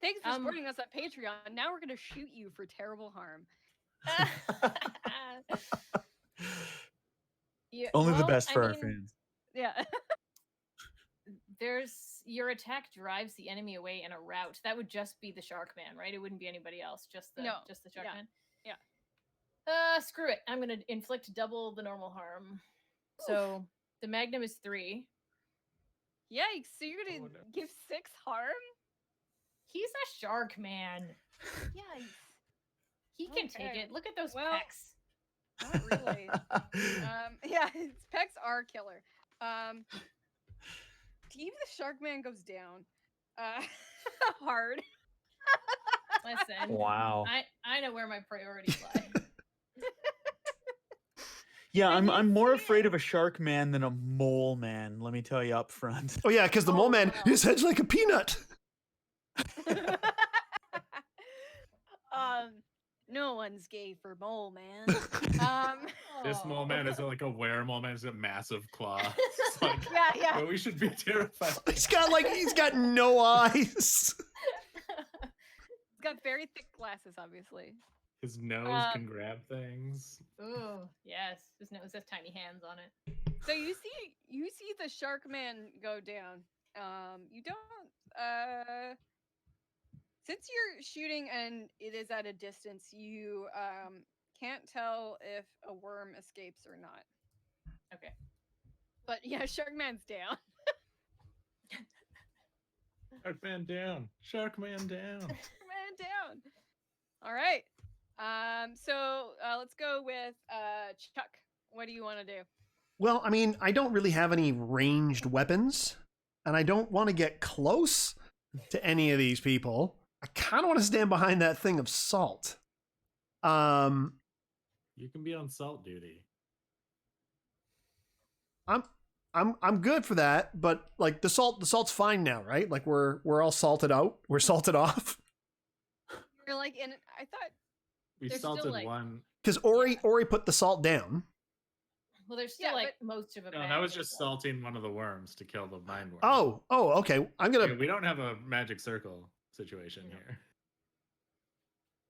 S4: Thanks for supporting us on Patreon. Now we're gonna shoot you for terrible harm.
S3: Yeah,
S1: Only the
S3: well,
S1: best for
S3: I
S1: our
S3: mean,
S1: fans.
S4: Yeah.
S3: There's your attack drives the enemy away in a route. That would just be the shark man, right? It wouldn't be anybody else. Just the shark
S4: Yeah.
S3: man.
S4: Yeah.
S3: Screw it. I'm gonna inflict double the normal harm. So the magnum is 3.
S4: Yikes! So you're gonna give 6 harm?
S3: He's a shark man.
S4: Yikes!
S3: He can take
S4: Okay.
S3: it. Look at those
S4: Well,
S3: pecs.
S4: Not really. Yeah, his pecs are killer. Steve the shark man goes down. Hard.
S3: Listen.
S1: Wow.
S3: I know where my priorities lie.
S1: Yeah,
S4: And
S1: I'm
S4: you
S1: more
S4: see
S1: afraid
S4: it.
S1: of a shark man than a mole man. Let me tell you up front.
S2: Oh yeah, because the mole man,
S4: wow.
S2: his head's like a peanut.
S4: No one's gay for mole man.
S5: This mole man is like a were-mole man. He's got massive claws. It's like,
S4: Yeah.
S5: but we should be terrified.
S2: He's got no eyes.
S4: He's got very thick glasses, obviously.
S5: His nose can grab things.
S3: Ooh, yes. His nose has tiny hands on it.
S4: So you see the shark man go down. You don't since you're shooting and it is at a distance, you can't tell if a worm escapes or not.
S3: Okay.
S4: But yeah, shark man's down.
S5: Shark man down. Shark man down.
S4: Man down. All right. So let's go with Chuck. What do you want to do?
S2: Well, I mean, I don't really have any ranged weapons, and I don't want to get close to any of these people. I kind of want to stand behind that thing of salt.
S5: You can be on salt duty.
S2: I'm good for that, but like the salt's fine now, right? Like we're all salted out. We're salted off.
S4: You're like, and I thought
S5: We
S4: There's still,
S5: salted
S4: like-
S5: one.
S2: Because Ori put the salt down.
S3: Well, there's still
S4: Yeah,
S3: most of a
S5: No,
S3: bag
S5: that was
S3: of
S5: just
S3: salt.
S5: salting one of the worms to kill the mine worm.
S2: Oh, okay. I'm
S5: Yeah,
S2: gonna
S5: we don't have a magic circle situation here.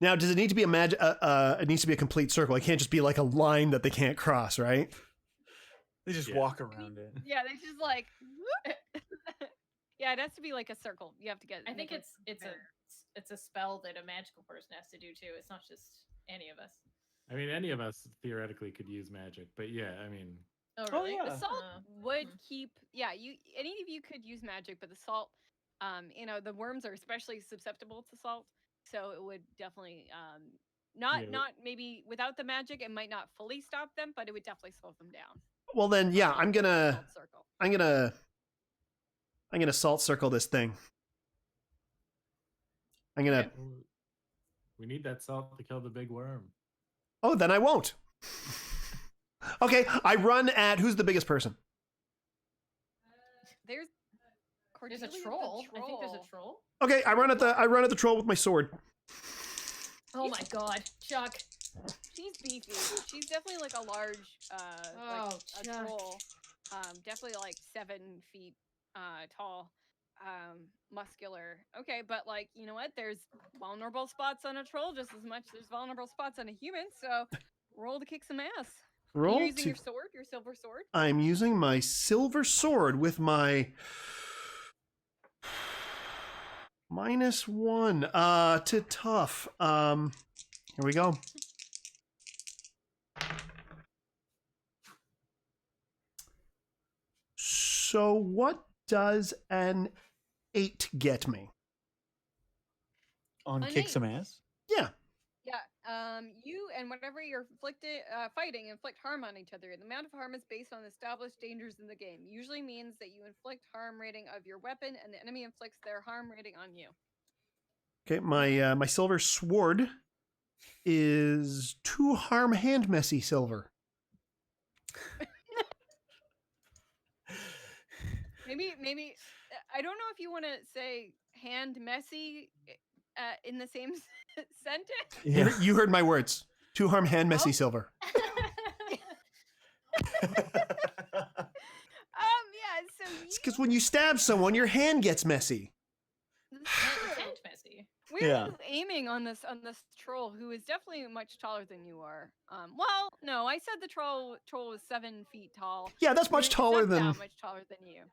S2: now. Does it need to be a magic? It needs to be a complete circle. It can't just be like a line that they can't cross, right?
S1: They just
S5: Yeah.
S1: walk around it.
S4: yeah, they just like yeah, it has to be like a circle. You have to get
S3: I think
S4: make
S3: it's a spell that a magical person has to do too. It's not just any of us.
S5: I mean, any of us theoretically could use magic, but yeah, I mean,
S3: Oh,
S1: Oh,
S3: really?
S1: yeah.
S4: the salt
S3: Oh.
S4: would
S3: Mhm.
S4: keep any of you could use magic, but the salt the worms are especially susceptible to salt, so it would definitely not
S5: Yeah.
S4: not maybe without the magic it might not fully stop them, but it would definitely slow them down.
S2: Well, then, yeah, I'm gonna
S4: Salt circle.
S2: salt circle this thing. I'm gonna.
S5: We need that salt to kill the big worm.
S2: Oh, then I won't. Okay, I run at who's the biggest person?
S4: There's
S3: There's
S4: Cordelia
S3: a
S4: the
S3: troll. I think there's a troll.
S2: Okay, I run at the troll with my sword.
S3: Oh my god, Chuck.
S4: She's beefy. She's definitely like a large, like a
S3: Chuck.
S4: troll. Definitely like 7 feet tall, muscular. Okay, but like you know what? There's vulnerable spots on a troll just as much as there's vulnerable spots on a human. So roll to kick some ass. Are you using your sword, your silver sword?
S2: I'm using my silver sword with my -1 to tough. Here we go. So what does an 8 get me?
S1: On
S4: An
S1: kick
S4: 8.
S1: some ass?
S2: Yeah.
S4: Yeah. You and whatever you're fighting inflict harm on each other. The amount of harm is based on established dangers in the game. Usually means that you inflict harm rating of your weapon, and the enemy inflicts their harm rating on you.
S2: Okay, my silver sword is 2 harm hand messy silver.
S4: Maybe I don't know if you want to say hand messy in the same sentence.
S1: Yeah.
S2: You heard my words. 2 harm hand messy
S4: Oh.
S2: silver.
S4: Yeah. So
S2: It's because when you stab someone, your hand gets messy.
S3: It's messy.
S4: We're aiming on this troll who is definitely much taller than you are. Well, no, I said the troll was 7 feet tall.
S2: Yeah, that's much
S4: He's
S2: taller
S4: not
S2: than.
S4: that much taller than you,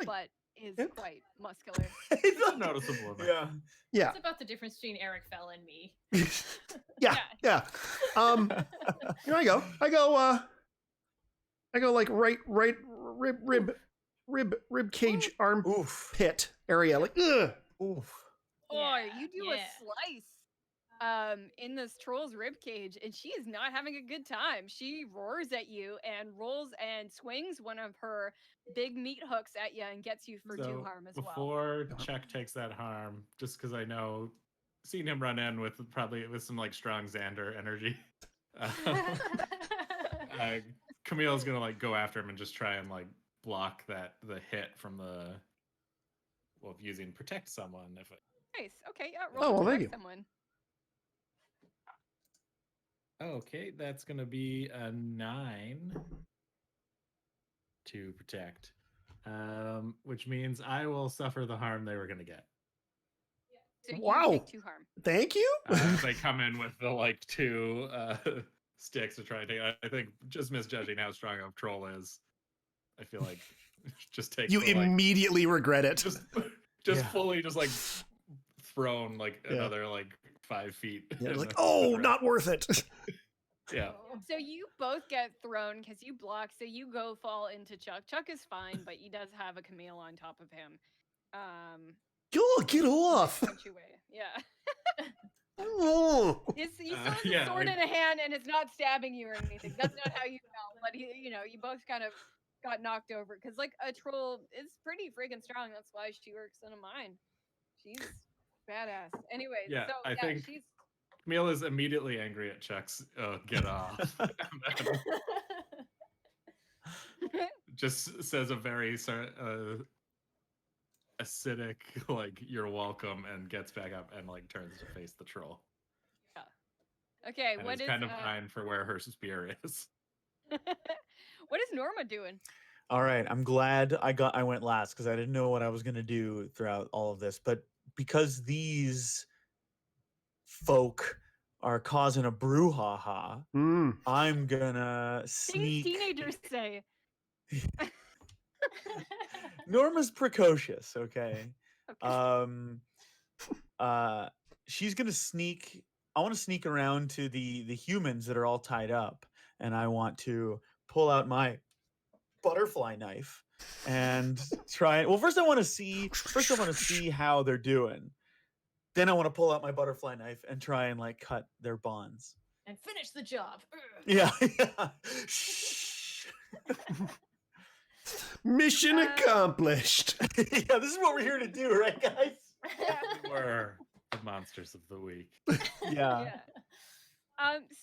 S4: but is
S2: Yeah.
S4: quite muscular.
S5: It's not noticeable. Enough.
S1: Yeah.
S2: Yeah.
S3: It's about the difference between Eric Fell and me.
S2: Yeah. Here I go. I go like right rib cage armpit area. Like ugh.
S1: Oof.
S4: Oh, you do
S3: Yeah.
S4: a slice in this troll's rib cage, and she is not having a good time. She roars at you and rolls and swings one of her big meat hooks at you and gets you for 2 harm as well.
S5: Before Chuck takes that harm, just because I know, seeing him run in with some like strong Xander energy, Camille's gonna like go after him and just try and like block the hit from using protect someone.
S4: Nice. Okay. Yeah.
S2: Oh, well,
S4: Roll to
S2: thank you.
S4: protect someone.
S5: Okay, that's gonna be a 9 to protect, which means I will suffer the harm they were gonna get.
S4: So
S2: Wow.
S4: You take 2 harm.
S2: Thank you.
S5: They come in with the like 2 sticks to try and take. I think just misjudging how strong a troll is. I feel like just take.
S2: You immediately regret it.
S5: Just fully just like thrown like another like 5 feet.
S2: Yeah, like, oh, not worth it.
S5: Yeah.
S4: So you both get thrown because you block. So you go fall into Chuck. Chuck is fine, but he does have a Camille on top of him.
S2: Oh, get off.
S4: Punch you away. Yeah.
S2: Oh.
S4: He still has a sword in a hand and it's not stabbing you or anything. That's not how you felt. But you both kind of got knocked over because like a troll is pretty freaking strong. That's why she works in a mine. She's badass. Anyways,
S5: Yeah,
S4: so
S5: I think
S4: she's
S5: Camille is immediately angry at Chuck's get off. Just says a very acidic like you're welcome and gets back up and like turns to face the troll.
S4: okay.
S5: And
S4: What
S5: is
S4: is
S5: kind of fine for where her spear is.
S4: what is Norma doing?
S1: All right, I'm glad I went last because I didn't know what I was gonna do throughout all of this. But because these folk are causing a brouhaha, I'm gonna sneak.
S4: Things teenagers say.
S1: Norma's precocious, okay?
S4: Okay.
S1: She's gonna sneak. I want to sneak around to the humans that are all tied up, and I want to pull out my butterfly knife and try. Well, first I want to see how they're doing. Then I want to pull out my butterfly knife and try and like cut their bonds
S3: and finish the job.
S1: Yeah.
S2: Mission accomplished.
S1: Yeah, this is what we're here to do, right, guys?
S5: More for the monsters of the week.
S1: Yeah.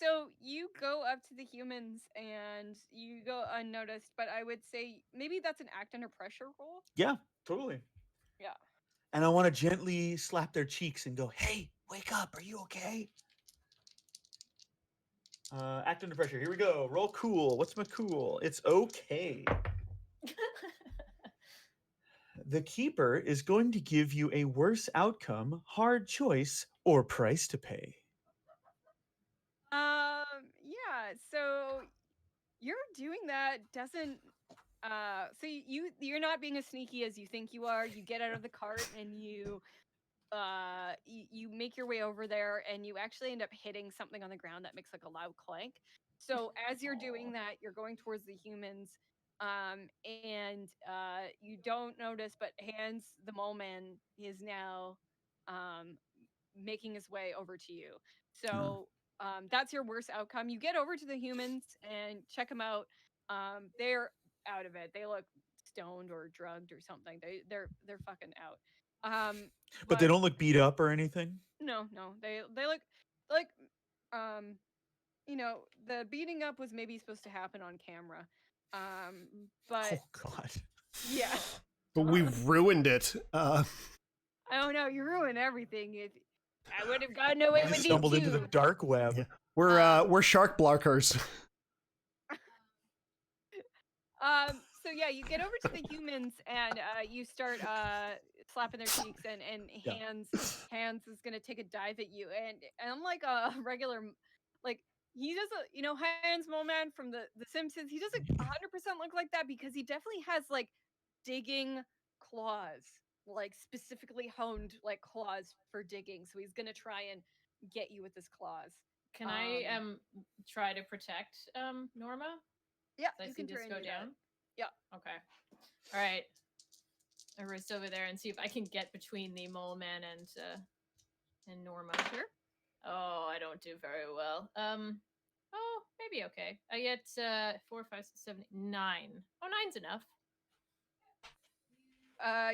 S4: So you go up to the humans and you go unnoticed, but I would say maybe that's an act under pressure roll.
S1: Yeah, totally.
S4: Yeah.
S1: And I want to gently slap their cheeks and go, "Hey, wake up. Are you okay?" Act under pressure. Here we go. Roll cool. What's my cool? It's okay. The keeper is going to give you a worse outcome, hard choice, or price to pay.
S4: Yeah. So you're doing that doesn't. So you're not being as sneaky as you think you are. You get out of the cart and you make your way over there and you actually end up hitting something on the ground that makes like a loud clank. So as you're doing that, you're going towards the humans, and you don't notice, but Hans the mole man is now making his way over to you. So that's your worst outcome. You get over to the humans and check them out. They're out of it. They look stoned or drugged or something. They're fucking out.
S1: But they don't look beat up or anything?
S4: No, they look like the beating up was maybe supposed to happen on camera. But
S1: Oh, God.
S4: yeah.
S2: But we've ruined it.
S4: I don't know, you ruined everything. I would have gotten away
S1: I
S4: with it
S1: stumbled into the
S4: too.
S1: dark web.
S2: Yeah. We're shark blarkers.
S4: So yeah, you get over to the humans and you start slapping their cheeks and
S1: Yeah.
S4: Hans is gonna take a dive at you and unlike a regular like he doesn't Hans Moleman from the Simpsons, he doesn't 100% look like that because he definitely has like digging claws, like specifically honed like claws for digging. So he's gonna try and get you with his claws.
S3: Can I try to protect Norma?
S4: Yeah,
S3: So I
S4: you
S3: can
S4: can
S3: just
S4: try
S3: go
S4: and do that.
S3: down.
S4: Yeah.
S3: Okay. All right. I race over there and see if I can get between the mole man and Norma.
S4: Sure.
S3: Oh, I don't do very well. Oh, maybe okay. I get 4, 5, 6, 7, 9. Oh, 9's enough.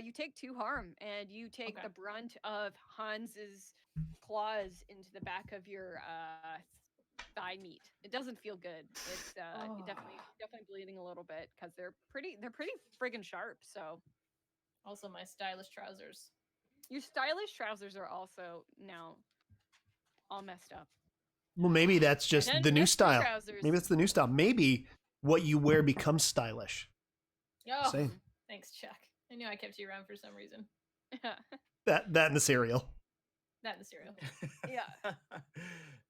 S4: You take 2 harm, and you take
S3: Okay.
S4: the brunt of Hans's claws into the back of your thigh meat. It doesn't feel good. It's
S3: Oh.
S4: definitely bleeding a little bit because they're pretty friggin' sharp. So
S3: Also, my stylish trousers.
S4: your stylish trousers are also now all messed up.
S2: Well, maybe that's just
S4: And
S2: the new
S4: extra
S2: style.
S4: trousers.
S2: Maybe that's the new style. Maybe what you wear becomes stylish.
S3: Oh,
S2: Same.
S3: thanks, Chuck. I knew I kept you around for some reason.
S2: That and the cereal.
S3: That and the cereal.
S4: Yeah.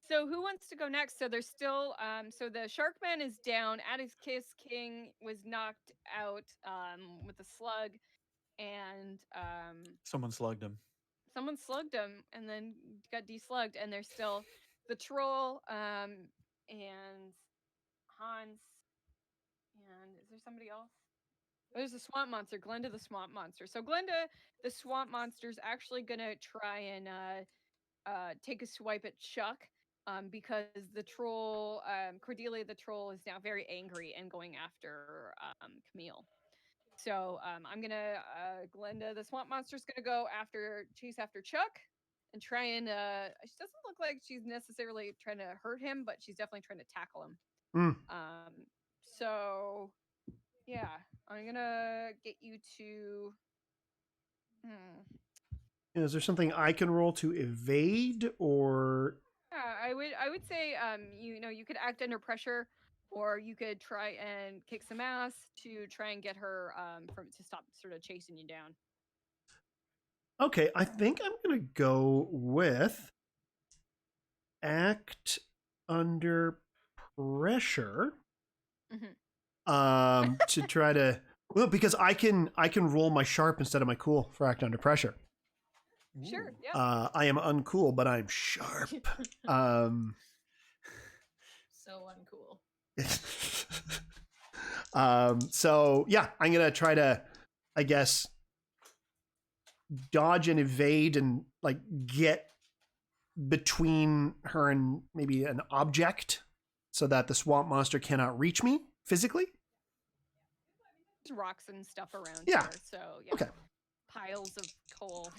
S4: So who wants to go next? So there's still so the Sharkman is down. Atticus King was knocked out with a slug, and
S1: Someone slugged him.
S4: someone slugged him and then got deslugged, and there's still the troll and Hans, and is there somebody else? There's a swamp monster, Glenda the swamp monster. So Glenda the swamp monster's actually gonna try and take a swipe at Chuck, because the troll, Cordelia the troll, is now very angry and going after Camille. So I'm gonna Glenda the swamp monster's gonna go chase after Chuck and try and she doesn't look like she's necessarily trying to hurt him, but she's definitely trying to tackle him.
S2: Mm.
S4: So yeah, I'm gonna get you to.
S2: Is there something I can roll to evade, or
S4: Yeah, I would say you could act under pressure, or you could try and kick some ass to try and get her to stop sort of chasing you down.
S2: okay? I think I'm gonna go with act under pressure.
S4: Mm-hmm.
S2: To try to because I can roll my sharp instead of my cool for act under pressure.
S4: Sure. Yeah.
S2: I am uncool, but I'm sharp.
S3: So uncool.
S2: So yeah, I'm gonna try to, I guess, dodge and evade and like get between her and maybe an object so that the swamp monster cannot reach me physically.
S4: There's rocks and stuff around
S2: Yeah.
S4: here, so yeah.
S2: Okay.
S4: Piles of coal.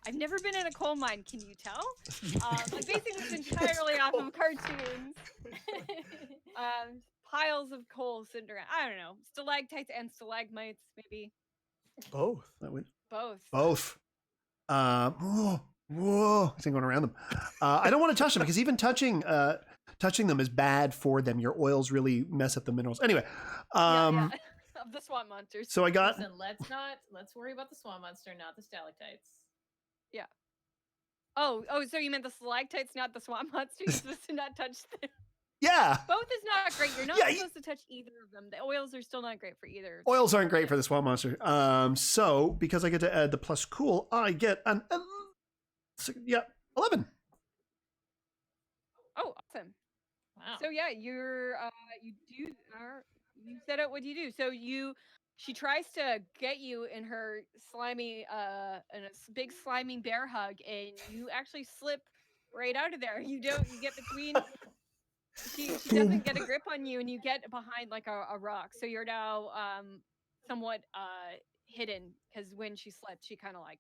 S4: I've never been in a coal mine. Can you tell? I'm basing this entirely off of cartoons. Piles of coal sitting around. I don't know. Stalactites and stalagmites, maybe.
S1: Both.
S4: Both.
S2: Whoa! I think going around them. I don't want to touch them because even touching them is bad for them. Your oils really mess up the minerals. Anyway,
S4: Of the swamp monsters.
S2: So I got.
S3: Listen, let's worry about the swamp monster, not the stalactites.
S4: Yeah. Oh, so you meant the stalactites, not the swamp monster? You're supposed to not touch them.
S2: Yeah.
S4: Both is not great. You're not supposed to touch either of them. The oils are still not great for either.
S2: Oils aren't great for the swamp monster. So because I get to add the plus cool, I get an 11.
S4: Oh, awesome.
S3: Wow.
S4: So yeah, you set out what do you do? So she tries to get you in her slimy in a big slimy bear hug, and you actually slip right out of there. You get between she doesn't get a grip on you, and you get behind like a rock. So you're now somewhat hidden, because when she slipped, she kind of like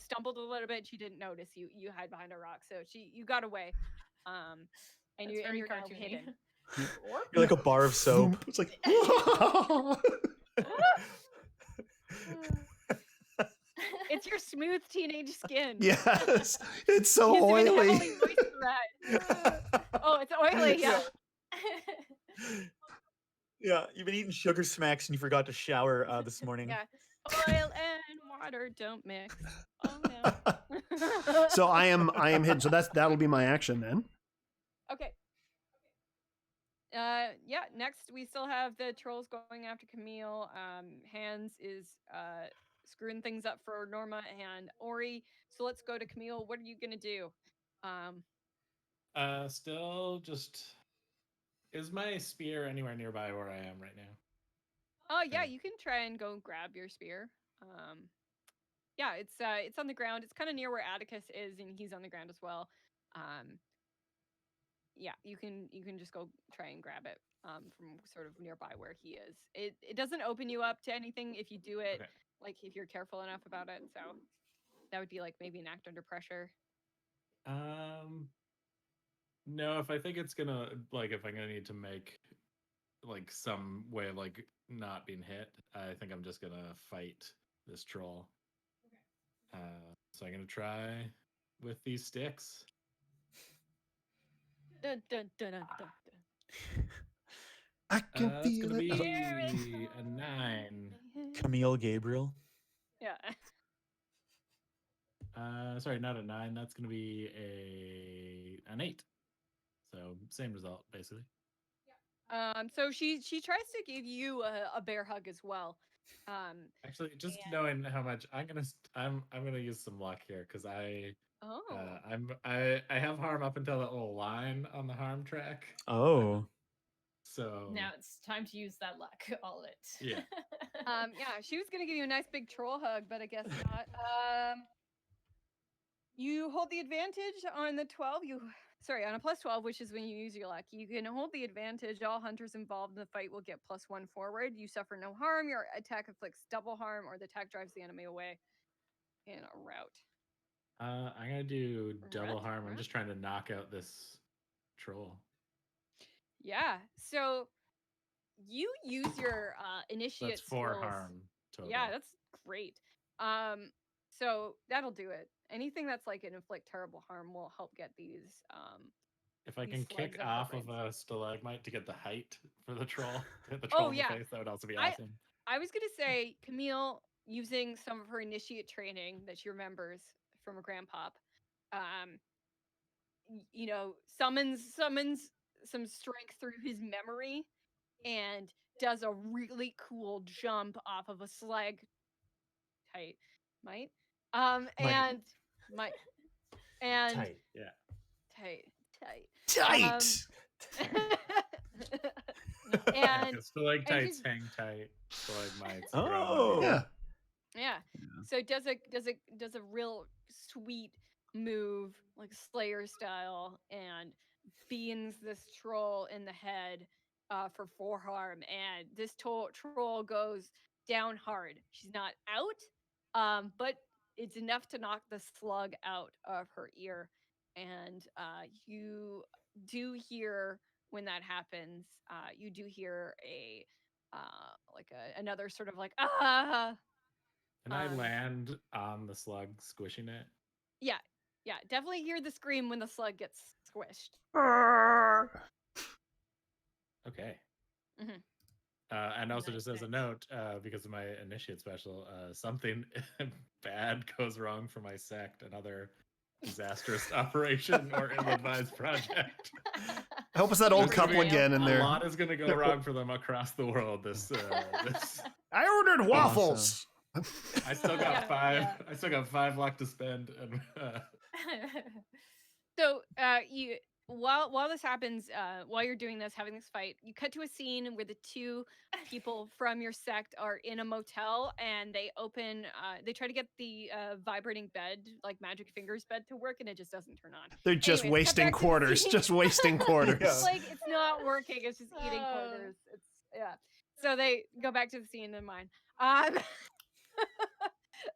S4: stumbled a little bit. She didn't notice you hide behind a rock, so you got away. And you're now hidden.
S1: You're like a bar of soap.
S2: It's like.
S4: It's your smooth teenage skin.
S2: Yes, it's so oily.
S4: Oh, it's oily. Yeah.
S1: Yeah, you've been eating sugar smacks and you forgot to shower this morning.
S4: Yeah. Oil and water don't mix. Oh no.
S2: So I am hidden. So that'll be my action then.
S4: Okay. Next we still have the trolls going after Camille. Hans is screwing things up for Norma and Ori. So let's go to Camille. What are you gonna do?
S5: Still just, is my spear anywhere nearby where I am right now?
S4: Oh yeah, you can try and go grab your spear. Yeah, it's on the ground. It's kind of near where Atticus is, and he's on the ground as well. Yeah, you can just go try and grab it from sort of nearby where he is. It doesn't open you up to anything if you do it, like if you're careful enough about it. So that would be like maybe an act under pressure.
S5: No, if I think it's gonna, like, if I'm gonna need to make like some way of like not being hit, I think I'm just gonna fight this troll. So I'm gonna try with these sticks.
S4: Dun, dun, dun, dun, dun, dun.
S2: I can
S5: That's
S2: feel
S5: gonna
S2: it.
S5: be a 9.
S1: Camille Gabriel.
S4: Yeah.
S5: Sorry, not a 9. That's gonna be an 8. So same result, basically.
S4: So she tries to give you a bear hug as well.
S5: Actually, just knowing how much I'm gonna use some luck here, because I have harm up until that little line on the harm track.
S1: Oh.
S5: So
S3: now it's time to use that luck, all of it.
S5: Yeah.
S4: Yeah, she was gonna give you a nice big troll hug, but I guess not. You hold the advantage on the 12. On a plus 12, which is when you use your luck. You can hold the advantage. All hunters involved in the fight will get +1 forward. You suffer no harm. Your attack inflicts double harm, or the attack drives the enemy away in a rout.
S5: I'm gonna do double harm. I'm just trying to knock out this troll.
S4: Yeah. So you use your initiate.
S5: That's 4
S4: skills.
S5: harm total.
S4: Yeah, that's great. So that'll do it. Anything that's like an inflict terrible harm will help get these.
S5: If I can kick off of a stalagmite to get the height for the troll, hit the troll in the face, that would also be awesome.
S4: I was gonna say Camille, using some of her initiate training that she remembers from her grandpop, summons some strength through his memory, and does a really cool jump off of a slag tight tight.
S5: Yeah.
S4: Tight. And
S5: stalactites hang tight. Stalagmites.
S1: Oh.
S4: Yeah. So it does a real sweet move, like Slayer style, and beans this troll in the head for 4 harm, and this troll goes down hard. She's not out, but it's enough to knock the slug out of her ear. And you do hear when that happens, you do hear another sort of like ah.
S5: And I land on the slug, squishing it.
S4: Yeah, definitely hear the scream when the slug gets squished.
S5: Okay.
S4: Mhm.
S5: And also,
S3: Nice,
S5: just as a
S3: nice.
S5: note, because of my initiate special, something bad goes wrong for my sect, another disastrous operation or ill-advised project.
S2: I hope it's that old
S5: There's gonna
S2: couple
S5: be
S2: again in
S5: A
S2: there.
S5: lot is going to go wrong for them across the world. This
S2: I ordered waffles.
S5: I still got
S4: Yeah,
S5: 5.
S4: yeah.
S5: I still got 5 luck to spend, and
S4: So you while this happens, while you're doing this, having this fight, you cut to a scene where the two people from your sect are in a motel, and they try to get the vibrating bed, like Magic Fingers bed, to work, and it just doesn't turn on.
S2: They're just
S4: Anyways, cut
S2: wasting
S4: back to the
S2: quarters.
S4: scene.
S2: Just wasting quarters.
S1: Yeah.
S4: Like it's not working. It's just eating
S3: Oh.
S4: quarters. Yeah. So they go back to the scene in mine.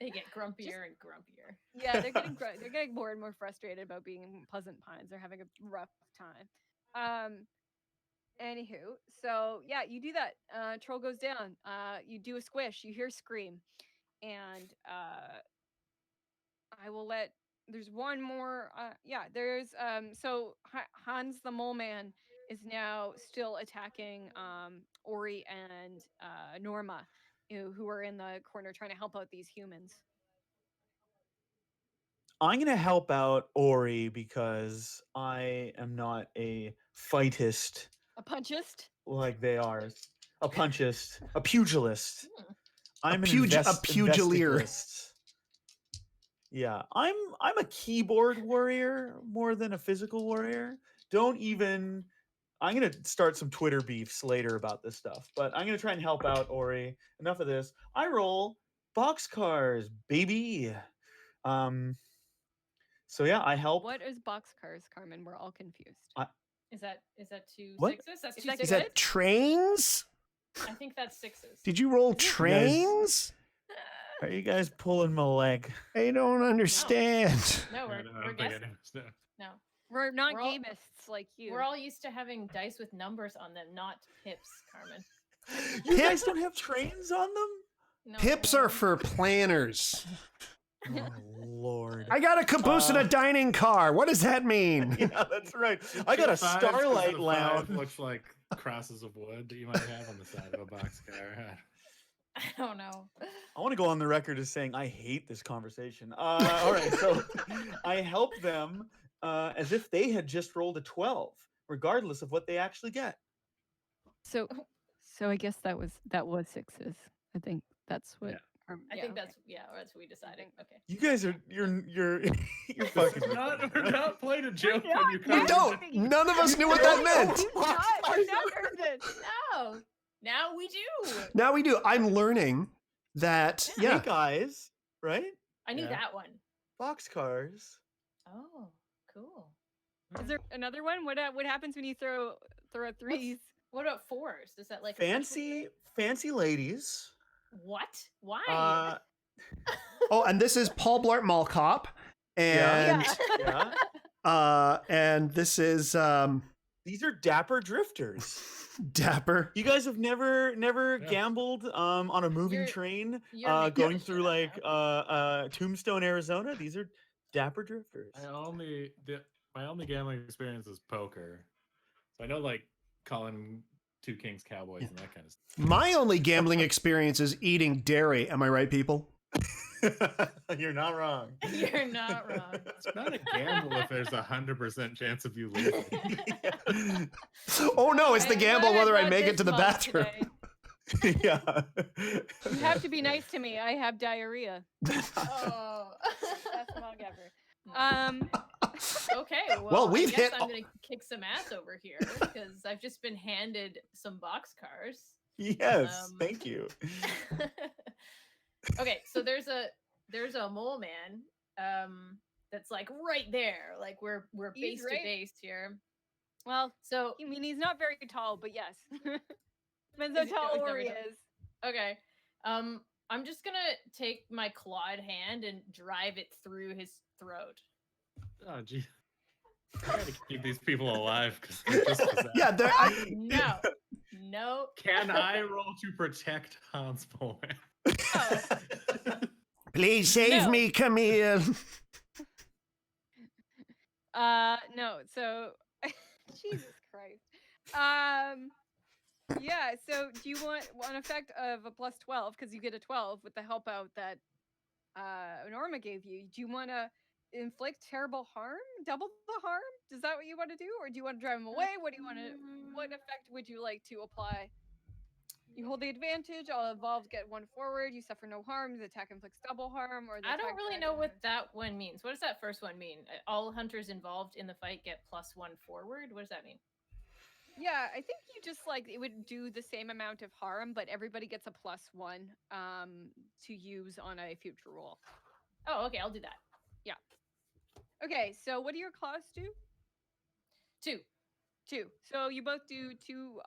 S3: They get grumpier and grumpier.
S4: Yeah, they're getting more and more frustrated about being in Pleasant Pines. They're having a rough time. Anywho, so yeah, you do that. Troll goes down. You do a squish. You hear a scream, and I will let. There's one more. There's So Hans the Mole Man is now still attacking Ori and Norma, who are in the corner trying to help out these humans.
S1: I'm gonna help out Ori because I am not a fightist
S4: A punchist.
S1: like they are. A punchist, a pugilist. I'm an
S2: pugilier.
S1: investigist. Yeah, I'm a keyboard warrior more than a physical warrior. Don't even. I'm gonna start some Twitter beefs later about this stuff, but I'm gonna try and help out Ori. Enough of this. I roll boxcars, baby. So yeah, I help.
S4: What is Boxcars, Carmin? We're all confused.
S3: Is that 2
S1: What?
S3: sixes? That's
S4: Is
S3: 2
S4: that
S2: Is
S3: sixes.
S2: that trains?
S3: I think that's 6s.
S2: Did you roll trains?
S1: Are you guys pulling my leg?
S2: I don't understand.
S3: No,
S5: I
S3: we're
S5: don't think
S3: guessing.
S5: anyone's no.
S3: No,
S4: We're not
S3: We're all-
S4: gamists like you.
S3: we're all used to having dice with numbers on them, not pips, Carmen.
S1: You guys don't have trains on them?
S3: No.
S2: Pips are for planners.
S1: Oh Lord!
S2: I got a caboose and a dining car. What does that mean?
S1: Yeah, that's right. I got a
S5: 5 'cause
S1: starlight
S5: the 5
S1: lounge.
S5: looks like crosses of wood that you might have on the side of a boxcar.
S3: I don't know.
S1: I want to go on the record as saying I hate this conversation. All right, so I help them as if they had just rolled a 12, regardless of what they actually get.
S4: So I guess that was 6s. I think that's what.
S5: Yeah.
S3: I think that's what we decided. Okay.
S1: You guys are you're fucking.
S5: We're not playing a joke
S4: We're
S5: when you
S4: not.
S5: come.
S2: We don't. None of us knew what that meant.
S4: We've not heard it.
S3: No. Now we do.
S2: Now we do. I'm learning that. Yeah.
S1: Snake eyes, right?
S3: I knew
S5: Yeah.
S3: that one.
S1: Boxcars.
S3: Oh, cool.
S4: Is there another one? What happens when you throw threes?
S3: What about 4s? Does that like
S2: Uh,
S1: Fancy ladies.
S3: What? Why?
S2: Oh, and this is Paul Blart Mall Cop, and
S1: Yeah.
S2: and this is
S1: These are dapper drifters.
S2: Dapper.
S1: You guys have never
S5: Yeah.
S1: gambled on a moving
S3: You're-
S1: train
S3: you're making
S1: going
S3: this
S1: through
S3: shit up
S1: like Tombstone, Arizona. These are dapper drifters.
S5: My only gambling experience is poker, so I know like calling 2 Kings Cowboys and that kind of stuff.
S2: My only gambling experience is eating dairy. Am I right, people?
S1: You're not wrong.
S3: You're not wrong.
S5: It's not a gamble if there's 100% chance of you losing.
S2: Oh no, it's the
S3: I'm
S2: gamble
S3: glad
S2: whether I
S3: brought
S2: make it
S3: this
S2: to the
S3: mug
S2: bathroom.
S3: today.
S1: Yeah.
S4: You have to be nice to me. I have diarrhea.
S3: Oh.
S4: Best mug ever.
S3: Okay.
S2: Well, we've
S3: I guess
S2: hit
S3: I'm gonna kick some ass over here because I've just been handed some boxcars.
S1: Yes, thank you.
S3: Okay, so there's a mole man that's like right there. Like we're
S4: He's
S3: base
S4: right-
S3: to base here.
S4: Well,
S3: So
S4: I mean, he's not very tall, but yes. Depends how
S3: Is he-
S4: tall
S3: he's not
S4: Ori
S3: very tall.
S4: is.
S3: okay. I'm just gonna take my clawed hand and drive it through his throat.
S5: Oh, gee. I gotta keep these people alive because they're just possessed.
S2: Yeah,
S3: No. No.
S5: Can I roll to protect Hans boy?
S3: Oh.
S2: Please save
S3: No.
S2: me, Camille.
S4: No. So, Jesus Christ. Yeah. So, do you want an effect of a plus 12 because you get a 12 with the help out that Norma gave you? Do you want to inflict terrible harm, double the harm? Is that what you want to do, or do you want to drive him away? What do you want to? What effect would you like to apply? You hold the advantage. All involved get one forward. You suffer no harm. The attack inflicts double harm. Or the
S3: I don't
S4: attack
S3: really
S4: drive-
S3: know what that one means. What does that first one mean? All hunters involved in the fight get +1 forward. What does that mean?
S4: Yeah, I think you just like it would do the same amount of harm, but everybody gets a +1 to use on a future roll.
S3: Oh, okay, I'll do that.
S4: Yeah. Okay, so what do your claws do?
S3: 2.
S4: 2. So you both do 2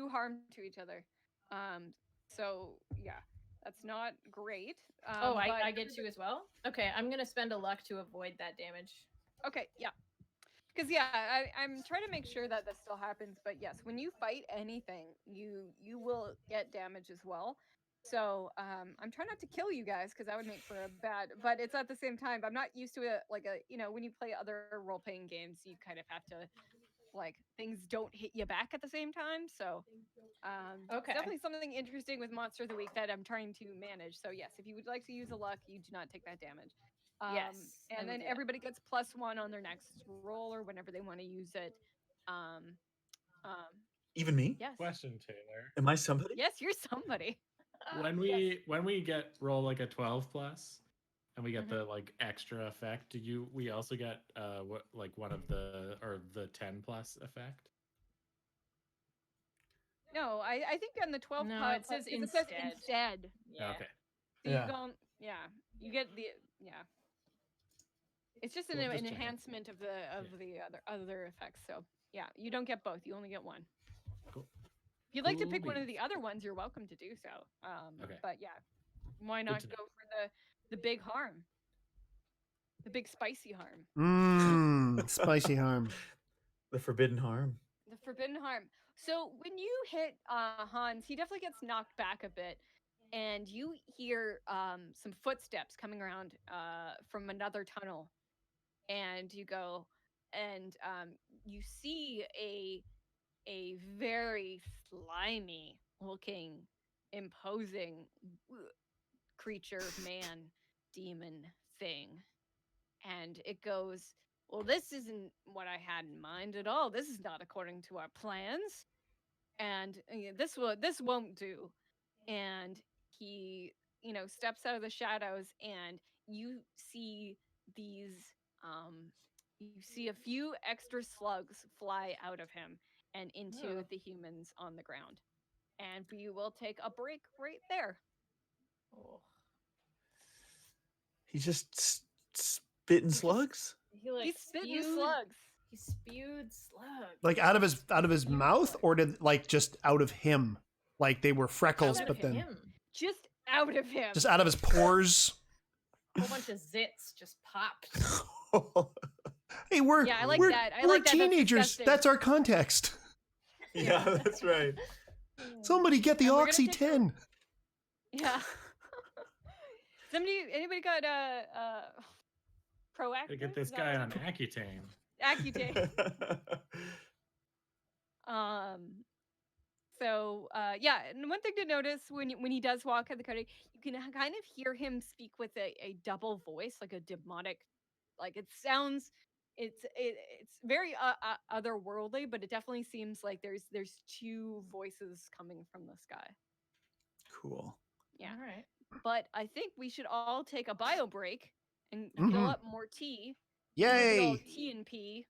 S4: harm to each other. So yeah, that's not great.
S3: Oh, I get 2 as well? Okay, I'm gonna spend a luck to avoid that damage.
S4: Okay, yeah. Because yeah, I'm trying to make sure that this still happens, but yes, when you fight anything, you will get damage as well. So I'm trying not to kill you guys because that would make for a bad. But it's at the same time, I'm not used to it. Like when you play other role playing games, you kind of have to things don't hit you back at the same time. So
S3: Okay.
S4: definitely something interesting with Monster of the Week that I'm trying to manage. So yes, if you would like to use a luck, you do not take that damage.
S3: Yes, I
S4: and
S3: will
S4: then
S3: do that.
S4: everybody gets +1 on their next roll or whenever they want to use it.
S1: Even me?
S4: Yes.
S5: Question, Taylor.
S1: Am I somebody?
S4: Yes, you're somebody.
S5: When we get roll like a 12 plus, and we get
S4: Mm-hmm.
S5: the like extra effect, we also get one of the 10 plus effect?
S4: No, I think on the 12
S3: No,
S4: plus
S3: it says
S4: 'cause it says
S3: instead.
S4: instead.
S3: Yeah.
S5: Okay.
S4: So
S1: Yeah.
S4: you get the It's just
S5: Cool,
S4: an
S5: just checking.
S4: enhancement of the other effects. So yeah, you don't get both. You only get one.
S5: Cool.
S4: If you'd like to
S5: Cool
S4: pick one of
S5: beans.
S4: the other ones, you're welcome to do so.
S5: Okay.
S4: But yeah, why not
S5: to
S4: go for the big harm, the big spicy harm,
S2: Spicy harm.
S1: The forbidden harm.
S4: the forbidden harm. So when you hit Hans, he definitely gets knocked back a bit, and you hear some footsteps coming around from another tunnel, and you go and you see a very slimy looking, imposing creature, man, demon thing. And it goes, well, this isn't what I had in mind at all. This is not according to our plans. And this won't do. And he, steps out of the shadows, and you see these you see a few extra slugs fly out of him and into
S3: Oh.
S4: the humans on the ground. And we will take a break right there.
S3: Oh.
S1: He's just spitting slugs?
S3: He like
S4: He's spitting
S3: spewed
S4: slugs.
S3: He spewed slugs.
S2: Like out of his mouth, or did like just out of him? Like they were freckles,
S3: Out
S2: but
S3: of
S2: then
S3: him.
S4: Just out of him.
S2: just out of his pores.
S3: A whole bunch of zits just popped.
S2: Hey, we're
S4: Yeah, I like
S2: we're,
S4: that. I
S2: we're
S4: like that. That's
S2: teenagers.
S4: disgusting.
S2: That's our context.
S1: Yeah, that's right.
S2: Somebody get the
S4: And we're gonna
S2: Oxy
S4: take
S2: 10.
S4: Yeah. Anybody got proactive?
S5: Gotta get this
S4: Is that
S5: guy
S4: what
S5: on
S4: you-
S5: Accutane.
S4: Accutane. So yeah, and one thing to notice when he does walk at the cutting, you can kind of hear him speak with a double voice, like a demonic, like it sounds. It's very otherworldly, but it definitely seems like there's 2 voices coming from the sky.
S1: Cool.
S4: Yeah.
S3: All right.
S4: But I think we should all take a bio break and
S2: Mhm.
S4: fill up more tea. Do a good old
S2: Yay!
S4: T and P.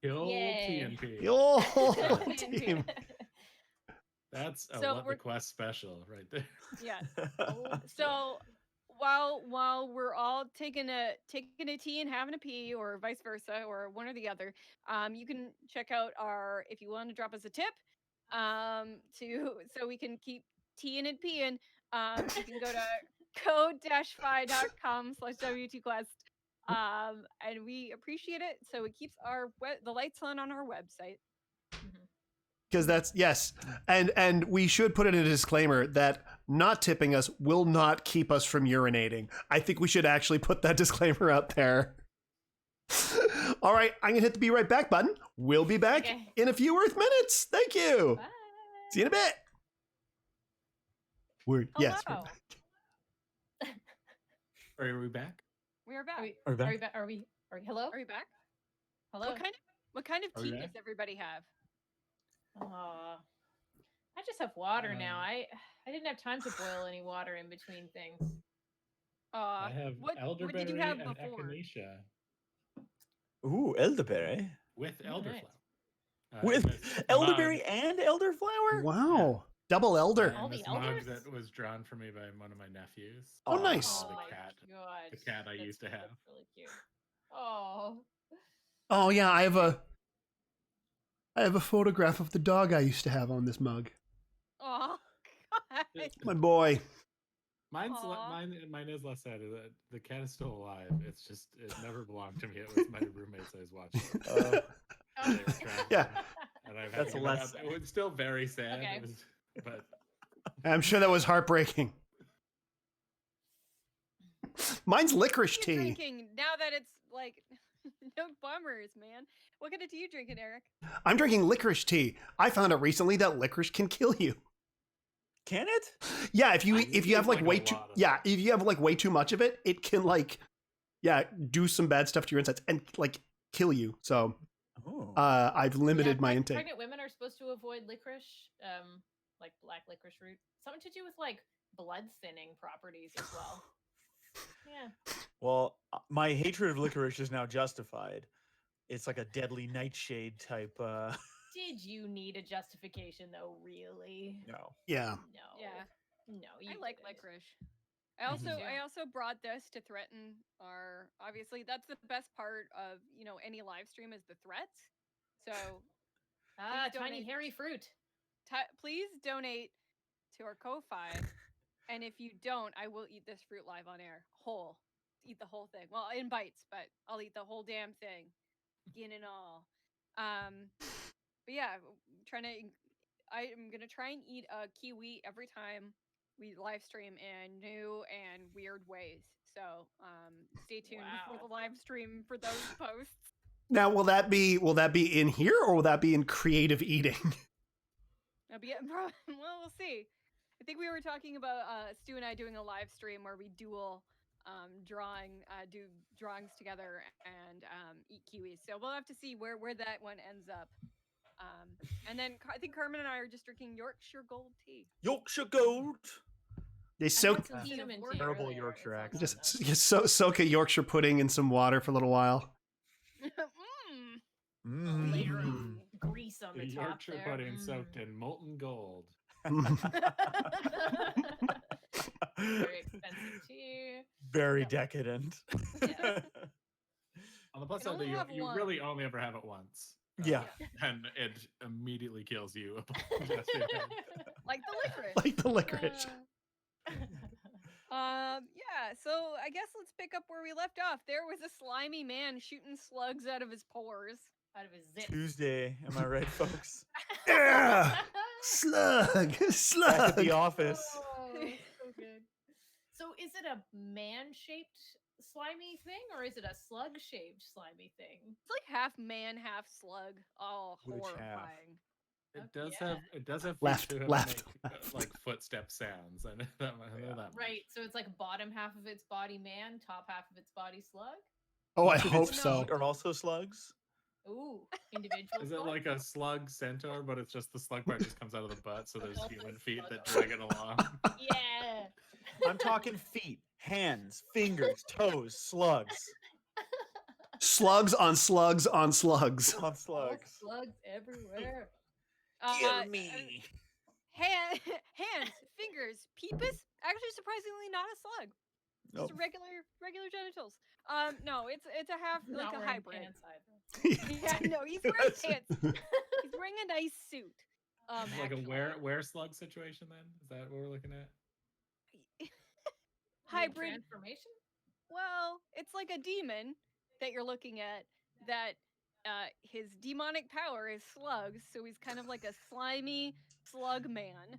S5: Kill
S3: Yay.
S5: TNP.
S2: Yo,
S4: TNP.
S2: team.
S5: That's a
S4: So
S5: What
S4: we're-
S5: the Quest special right there.
S4: Yeah. So while we're all taking a tea and having a pee, or vice versa, or one or the other, you can check out our, if you want to drop us a tip, so we can keep teeing and peeing. You can go to code-fi.com/WTQuest. And we appreciate it. So it keeps the lights on our website.
S2: Because that's yes, and we should put in a disclaimer that not tipping us will not keep us from urinating. I think we should actually put that disclaimer out there. All right, I'm gonna hit the be right back button. We'll be back in a few Earth minutes. Thank you.
S3: Bye.
S2: See you in a bit. We're back.
S5: Are we back?
S4: We are back.
S3: Are we hello?
S4: Are we back?
S3: Hello?
S4: What kind of
S5: Are
S4: tea
S5: we
S4: does
S5: back?
S4: everybody have?
S3: I just have water now. I didn't have time to boil any water in between things.
S5: I have
S4: what
S5: elderberry
S4: did you have
S5: and
S4: before?
S5: echinacea
S1: Ooh, elderberry.
S5: with
S3: Oh,
S5: elderflower.
S3: nice.
S1: With
S5: this
S1: elderberry
S5: mug-
S1: and elderflower?
S2: Wow, double elder.
S3: All
S5: and
S3: the
S5: this mug
S3: elders?
S5: that was drawn for me by one of my nephews.
S2: Oh, nice.
S3: Oh
S5: The
S3: my
S5: cat.
S3: gosh.
S5: The cat I
S3: That's-
S5: used to have.
S3: that's really cute. Oh.
S2: Oh yeah, I have a photograph of the dog I used to have on this mug.
S4: Oh, God.
S2: My boy.
S4: Aw.
S5: Mine is less sad. The cat is still alive. It's just it never belonged to me. It was my roommates I was watching. They were trying-
S2: Yeah.
S5: and I've had
S1: That's
S5: to give it
S1: less
S5: up. It was still very sad.
S3: Okay.
S5: It was, but
S2: I'm sure that was heartbreaking. Mine's licorice
S4: What are you
S2: tea.
S4: drinking now that it's like no bummers, man? What kind of tea you drinking, Eric?
S2: I'm drinking licorice tea. I found out recently that licorice can kill you.
S1: Can it?
S2: Yeah, if you
S5: I
S2: have like
S5: like
S2: way
S5: a
S2: too
S5: lot of
S2: yeah,
S5: it.
S2: if you have like way too much of it, it can like do some bad stuff to your insides and like kill you. So
S1: Oh.
S2: I've limited my intake.
S3: Pregnant women are supposed to avoid licorice, like black licorice root. Something to do with like blood thinning properties as well. Yeah.
S1: Well, my hatred of licorice is now justified. It's like a deadly nightshade type.
S3: Did you need a justification though? Really?
S1: No.
S2: Yeah.
S3: No.
S4: Yeah.
S3: No.
S4: I
S3: You
S4: like
S3: didn't.
S4: licorice. I
S3: Me too.
S4: also brought this to threaten our. Obviously, that's the best part of any live stream is the threats. So
S3: Ah,
S4: Please
S3: tiny
S4: donate.
S3: hairy fruit.
S4: please donate to our Ko-fi, and if you don't, I will eat this fruit live on air, whole. Eat the whole thing. Well, in bites, but I'll eat the whole damn thing, skin and all. But yeah, I'm gonna try and eat a kiwi every time we live stream in new and weird ways. So stay tuned for
S3: Wow.
S4: the live stream for those posts.
S2: Now will that be in here or will that be in creative eating?
S4: Well, we'll see. I think we were talking about Stu and I doing a live stream where we dual do drawings together and eat kiwis. So we'll have to see where that one ends up. And then I think Carmin and I are just drinking Yorkshire Gold tea.
S1: Yorkshire Gold.
S2: They
S3: I
S2: soak
S3: had some cinnamon tea
S1: Terrible
S3: earlier.
S1: Yorkshire
S3: It's not
S1: accent.
S3: good
S2: just soak a Yorkshire pudding in some water for a little while.
S3: enough. A layer of
S1: Mm.
S3: grease on
S5: the
S3: the top
S5: Yorkshire
S3: there.
S5: pudding soaked in molten gold.
S3: Very expensive tea.
S1: Very
S3: Yeah.
S1: decadent.
S3: Yeah.
S5: On the plus
S4: Can
S5: side,
S4: only have
S5: you
S4: one.
S5: really only ever have it once.
S1: Yeah.
S5: And it immediately kills you.
S4: Like the licorice.
S2: Like the licorice.
S4: Yeah, so I guess let's pick up where we left off. There was a slimy man shooting slugs out of his pores.
S3: Out of his zip.
S1: Tuesday, am I right, folks?
S2: Yeah. Slug.
S1: Back at
S2: Slug.
S1: the office.
S3: Oh, so good. So is it a man-shaped slimy thing, or is it a slug-shaped slimy thing?
S4: It's like half man, half slug. Oh,
S1: Which half?
S4: horrifying.
S5: It does have feet
S2: Left,
S5: to have
S2: left,
S5: make,
S2: left.
S5: like footstep sounds. I know that. I know that much.
S3: Right. So it's like bottom half of its body man, top half of its body slug.
S2: Oh, I
S1: Each of
S2: hope
S1: its
S2: so.
S1: feet are also slugs.
S3: Ooh, individual.
S5: Is it
S3: slug?
S5: like a slug centaur, but it's just the slug part just comes out of the butt, so there's
S3: Also
S5: human feet that
S3: slug.
S5: drag it along.
S3: Yeah.
S1: I'm talking feet, hands, fingers, toes, slugs.
S2: Slugs on slugs on slugs.
S1: On
S3: All
S1: slugs.
S3: slugs everywhere.
S1: Kill me.
S4: Hands, fingers, peepus. Actually, surprisingly, not a slug.
S1: Nope.
S4: Just regular genitals. No, it's a half like
S3: Not
S4: a
S3: wearing
S4: hybrid.
S3: pants either.
S4: Yeah, no, he's wearing pants. He's wearing a nice suit.
S5: It's like
S4: actually.
S5: a wear slug situation then? Is that what we're looking at?
S4: hybrid.
S3: Transformation?
S4: Well, it's like a demon that you're looking at that his demonic power is slugs, so he's kind of like a slimy slug man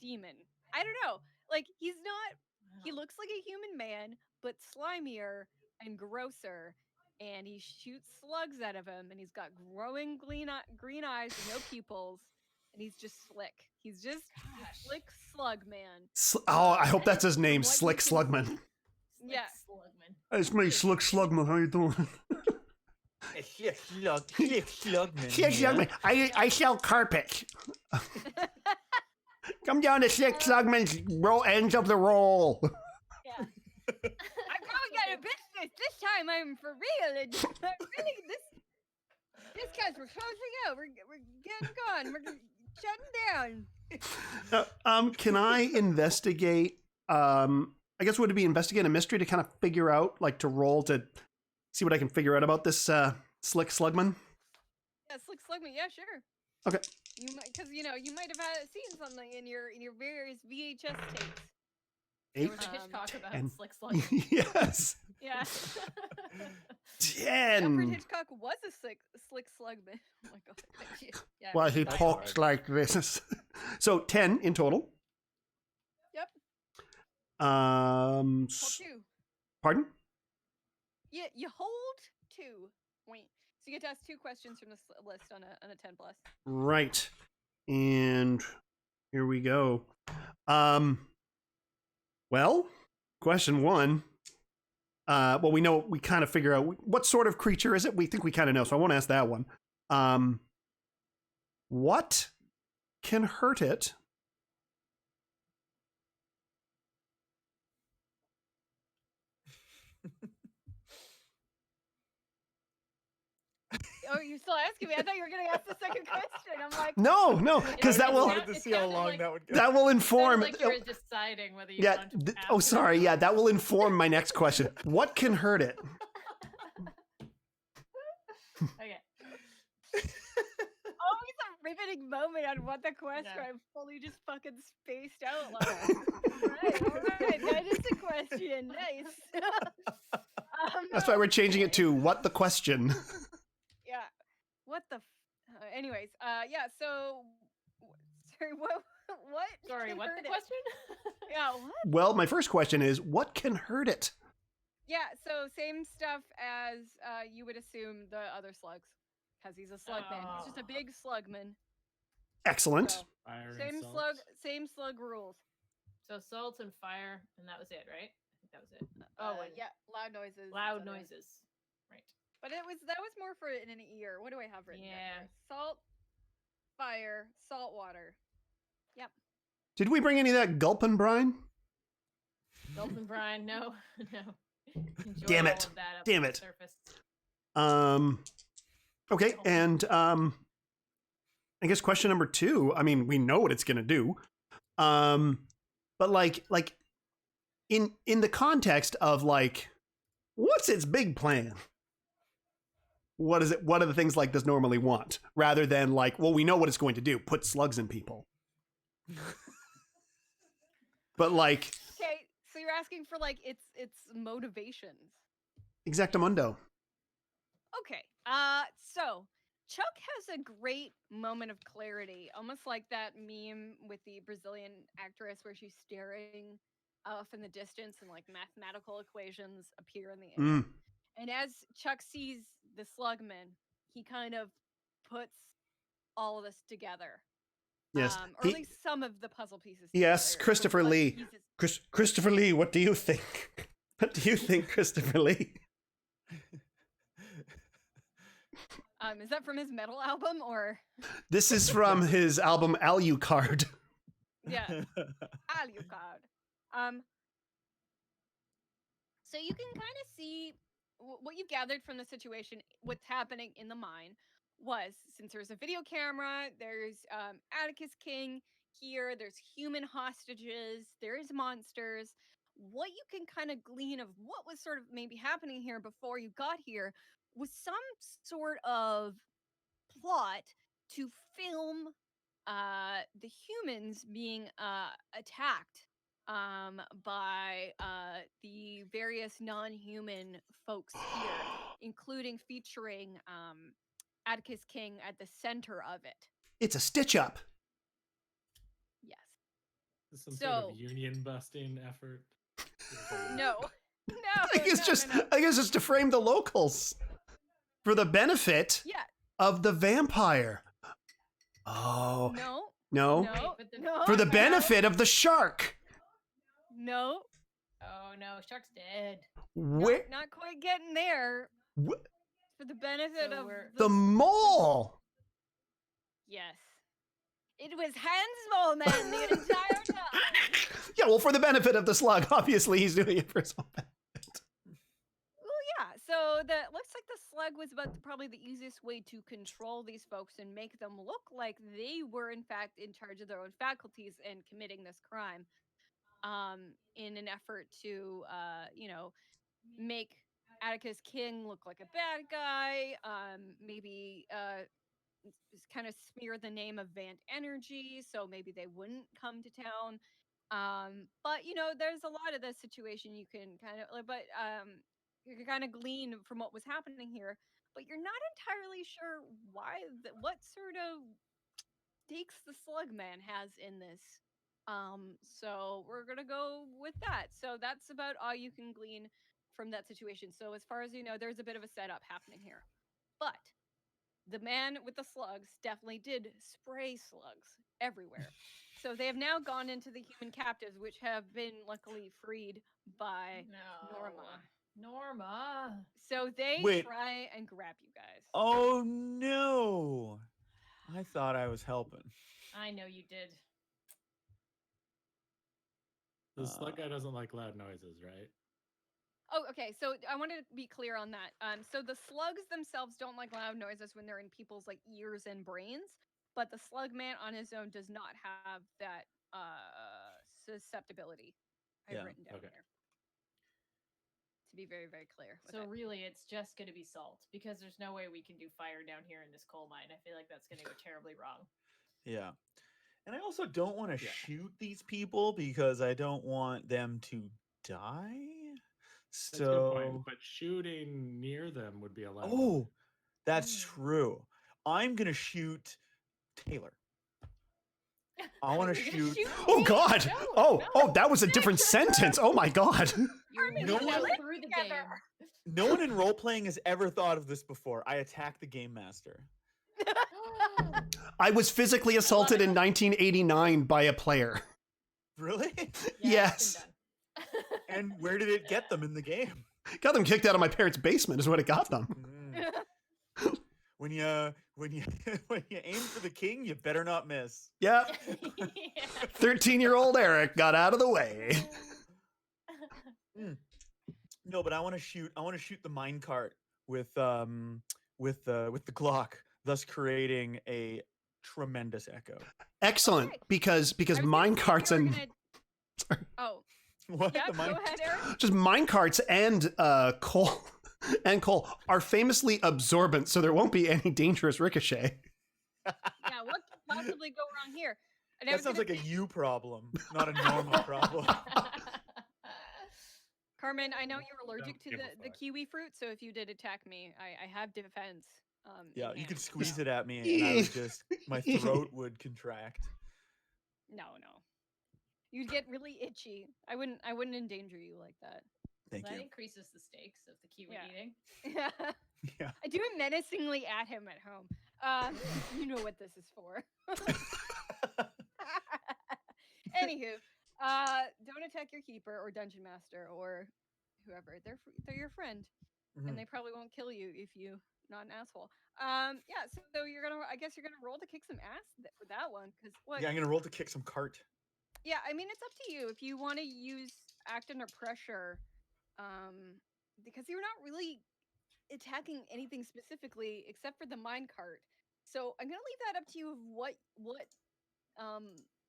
S4: demon. I don't know. Like he's not he looks like a human man, but slimier and grosser. And he shoots slugs out of him, and he's got growing green eyes and no pupils, and he's just slick. He's just slick slug man.
S2: I hope that's his name,
S4: What
S2: Slick
S4: you can
S2: Slugman.
S3: Slick
S4: Yeah.
S3: Slugman.
S2: It's me, Slick Slugman. How you doing?
S1: Slick Slugman.
S2: Slick Slugman. I sell carpet. Come down to Slick Slugman's ends of the roll.
S4: Yeah. I'm going out of business this time. I'm for real. And really, this guys, we're closing out. We're getting gone. We're shutting down.
S2: Can I investigate? I guess would it be investigate a mystery to kind of figure out, like to roll to see what I can figure out about this Slick Slugman?
S4: Yeah, Slick Slugman. Yeah, sure.
S2: Okay.
S4: You might, because you might have seen something in your various VHS tapes.
S3: There was a Hitchcock about
S2: 10.
S3: Slick Slugman.
S2: Yes.
S4: Yeah.
S2: 10.
S4: Alfred Hitchcock was a slick slugman. Oh my god.
S3: Yeah,
S2: Well, he
S1: That's
S2: talks
S1: hard.
S2: like this. So 10 in total.
S4: Yep.
S2: Um.
S4: Hold
S2: s-
S4: 2.
S2: Pardon?
S4: Yeah, you hold 2. Wait. So you get to ask 2 questions from this list on a 10 plus.
S2: Right. And here we go. Well, question 1. Well, we kind of figure out what sort of creature is it. We think we kind of know, so I won't ask that one. What can hurt it?
S4: Oh, you're still asking me? I thought you were going to ask the second question. I'm like,
S2: No, because that
S3: It
S2: will
S3: sounded-
S1: to
S3: it
S1: see how
S3: sounded
S1: long
S3: like-
S1: that would go.
S2: that will
S3: Sounded
S2: inform.
S3: like you were deciding whether you
S2: Yeah.
S3: wanted to ask
S2: Oh,
S3: it or
S2: sorry.
S3: not.
S2: Yeah, that will inform my next question. What can hurt it?
S3: Okay.
S4: always a riveting moment on what the question.
S3: Yeah.
S4: I'm fully just fucking spaced out. Like, all right, that is the question. Nice.
S2: That's why we're changing it to what the question.
S4: Yeah. What the? Anyways, yeah. So, sorry. What?
S3: Sorry,
S4: can
S3: what
S4: hurt
S3: the
S4: it?
S3: question?
S4: Yeah. What?
S2: Well, my first question is what can hurt it?
S4: Yeah. So same stuff as you would assume the other slugs, because he's a slugman. He's just a big slugman.
S2: Excellent.
S4: So,
S5: Fire and
S4: same
S5: salt.
S4: slug. Same slug rules.
S3: So salt and fire, and that was it, right? I think that was it. Oh, wait.
S4: Yeah. Loud noises.
S3: Loud
S4: etc.
S3: noises. Right.
S4: But that was more for in an ear. What do I have written down
S3: Yeah.
S4: here? Salt, fire, salt water.
S2: Did we bring any of that gulpin' brine?
S3: Gulpin brine, no, no. Enjoy
S2: Damn
S3: all
S2: it.
S3: of that up
S2: Damn
S3: on the
S2: it.
S3: surface.
S2: Okay, and I guess question number 2. I mean, we know what it's gonna do. But like in the context of like, what's its big plan? What is it? What are the things like this normally want? Rather than like, well, we know what it's going to do: put slugs in people. But like,
S4: Okay, so you're asking for like its motivations.
S2: exactamundo.
S4: Okay. So Chuck has a great moment of clarity, almost like that meme with the Brazilian actress where she's staring off in the distance and like mathematical equations appear in the air.
S2: Mm.
S4: And as Chuck sees the slugman, he kind of puts all of this together.
S2: Yes.
S4: Or at least some of the puzzle pieces.
S2: Yes,
S4: together.
S2: Christopher
S4: Like
S2: Lee.
S4: pieces.
S2: Christopher Lee, what do you think? What do you think, Christopher Lee?
S4: Is that from his metal album or?
S2: This is from his album Alucard.
S4: Yeah, Alucard. So you can kind of see what you gathered from the situation. What's happening in the mine was, since there's a video camera, there's Atticus King here, there's human hostages, there's monsters. What you can kind of glean of what was sort of maybe happening here before you got here was some sort of plot to film the humans being attacked by the various non-human folks here, including featuring Atticus King at the center of it.
S2: It's a stitch up.
S4: Yes.
S5: Some sort of union busting effort.
S4: No.
S2: I think it's just to frame the locals for the benefit of the vampire. Oh. No. For the benefit of the shark.
S4: No.
S3: Oh no, shark's dead.
S2: Where?
S4: Not quite getting there. For the benefit of
S2: the mole.
S4: Yes. It was Hans Moleman the entire time.
S2: Yeah, well, for the benefit of the slug, obviously he's doing it for his own benefit.
S4: Well, yeah. So looks like the slug was probably the easiest way to control these folks and make them look like they were in fact in charge of their own faculties and committing this crime. In an effort to, make Atticus King look like a bad guy, maybe kind of smear the name of Vant Energy, so maybe they wouldn't come to town. But there's a lot of this situation you can kind of, you can kind of glean from what was happening here, but you're not entirely sure what sort of stakes the Slugman has in this. So we're gonna go with that. So that's about all you can glean from that situation. So as far as you know, there's a bit of a setup happening here. But the man with the slugs definitely did spray slugs everywhere. So they have now gone into the human captives, which have been luckily freed by
S3: Norma.
S4: So they try and grab you guys.
S1: Oh no. I thought I was helping.
S3: I know you did.
S5: The slug guy doesn't like loud noises, right?
S4: Oh, okay. So I wanted to be clear on that. So the slugs themselves don't like loud noises when they're in people's ears and brains, but the slug man on his own does not have that susceptibility. I've written down here. To be very, very clear.
S3: So really, it's just going to be salt, because there's no way we can do fire down here in this coal mine. I feel like that's going to go terribly wrong.
S1: Yeah. And I also don't want to shoot these people because I don't want them to die.
S5: That's a good point, but shooting near them would be allowed.
S1: Oh, that's true. I'm going to shoot Taylor. I want to shoot.
S2: Oh God! No, that was a different sentence. Oh my God!
S3: No one
S1: in role playing has ever thought of this before. I attack the game master.
S2: I was physically assaulted in 1989 by a player.
S1: Really?
S2: Yes.
S1: And where did it get them in the game?
S2: Got them kicked out of my parents' basement is what it got them.
S1: When you aim for the king, you better not miss.
S2: Yeah. 13-year-old Eric got out of the way.
S1: No, but I want to shoot the minecart with the Glock, thus creating a tremendous echo.
S2: Excellent, because minecarts and
S4: Sorry. Oh.
S1: What?
S4: Yeah, go ahead, Eric.
S2: Just minecarts and coal are famously absorbent, so there won't be any dangerous ricochet.
S4: Yeah, what could possibly go wrong here?
S1: That sounds like a you problem, not a Norma problem.
S4: Carmin, I know you're allergic to the kiwi fruit, so if you did attack me, I have defense.
S1: Yeah, you could squeeze it at me, and I would my throat would contract.
S4: No. You'd get really itchy. I wouldn't endanger you like that.
S1: Thank you.
S3: That increases the stakes of the kiwi eating.
S4: Yeah. I do it menacingly at him at home. You know what this is for. Anywho, don't attack your keeper or dungeon master or whoever. They're your friend, and they probably won't kill you if you not an asshole. So I guess you're gonna roll to kick some ass for that one, because what?
S1: Yeah, I'm gonna roll to kick some cart.
S4: Yeah, I mean, it's up to you if you want to use act under pressure, because you're not really attacking anything specifically except for the minecart. So I'm gonna leave that up to you of what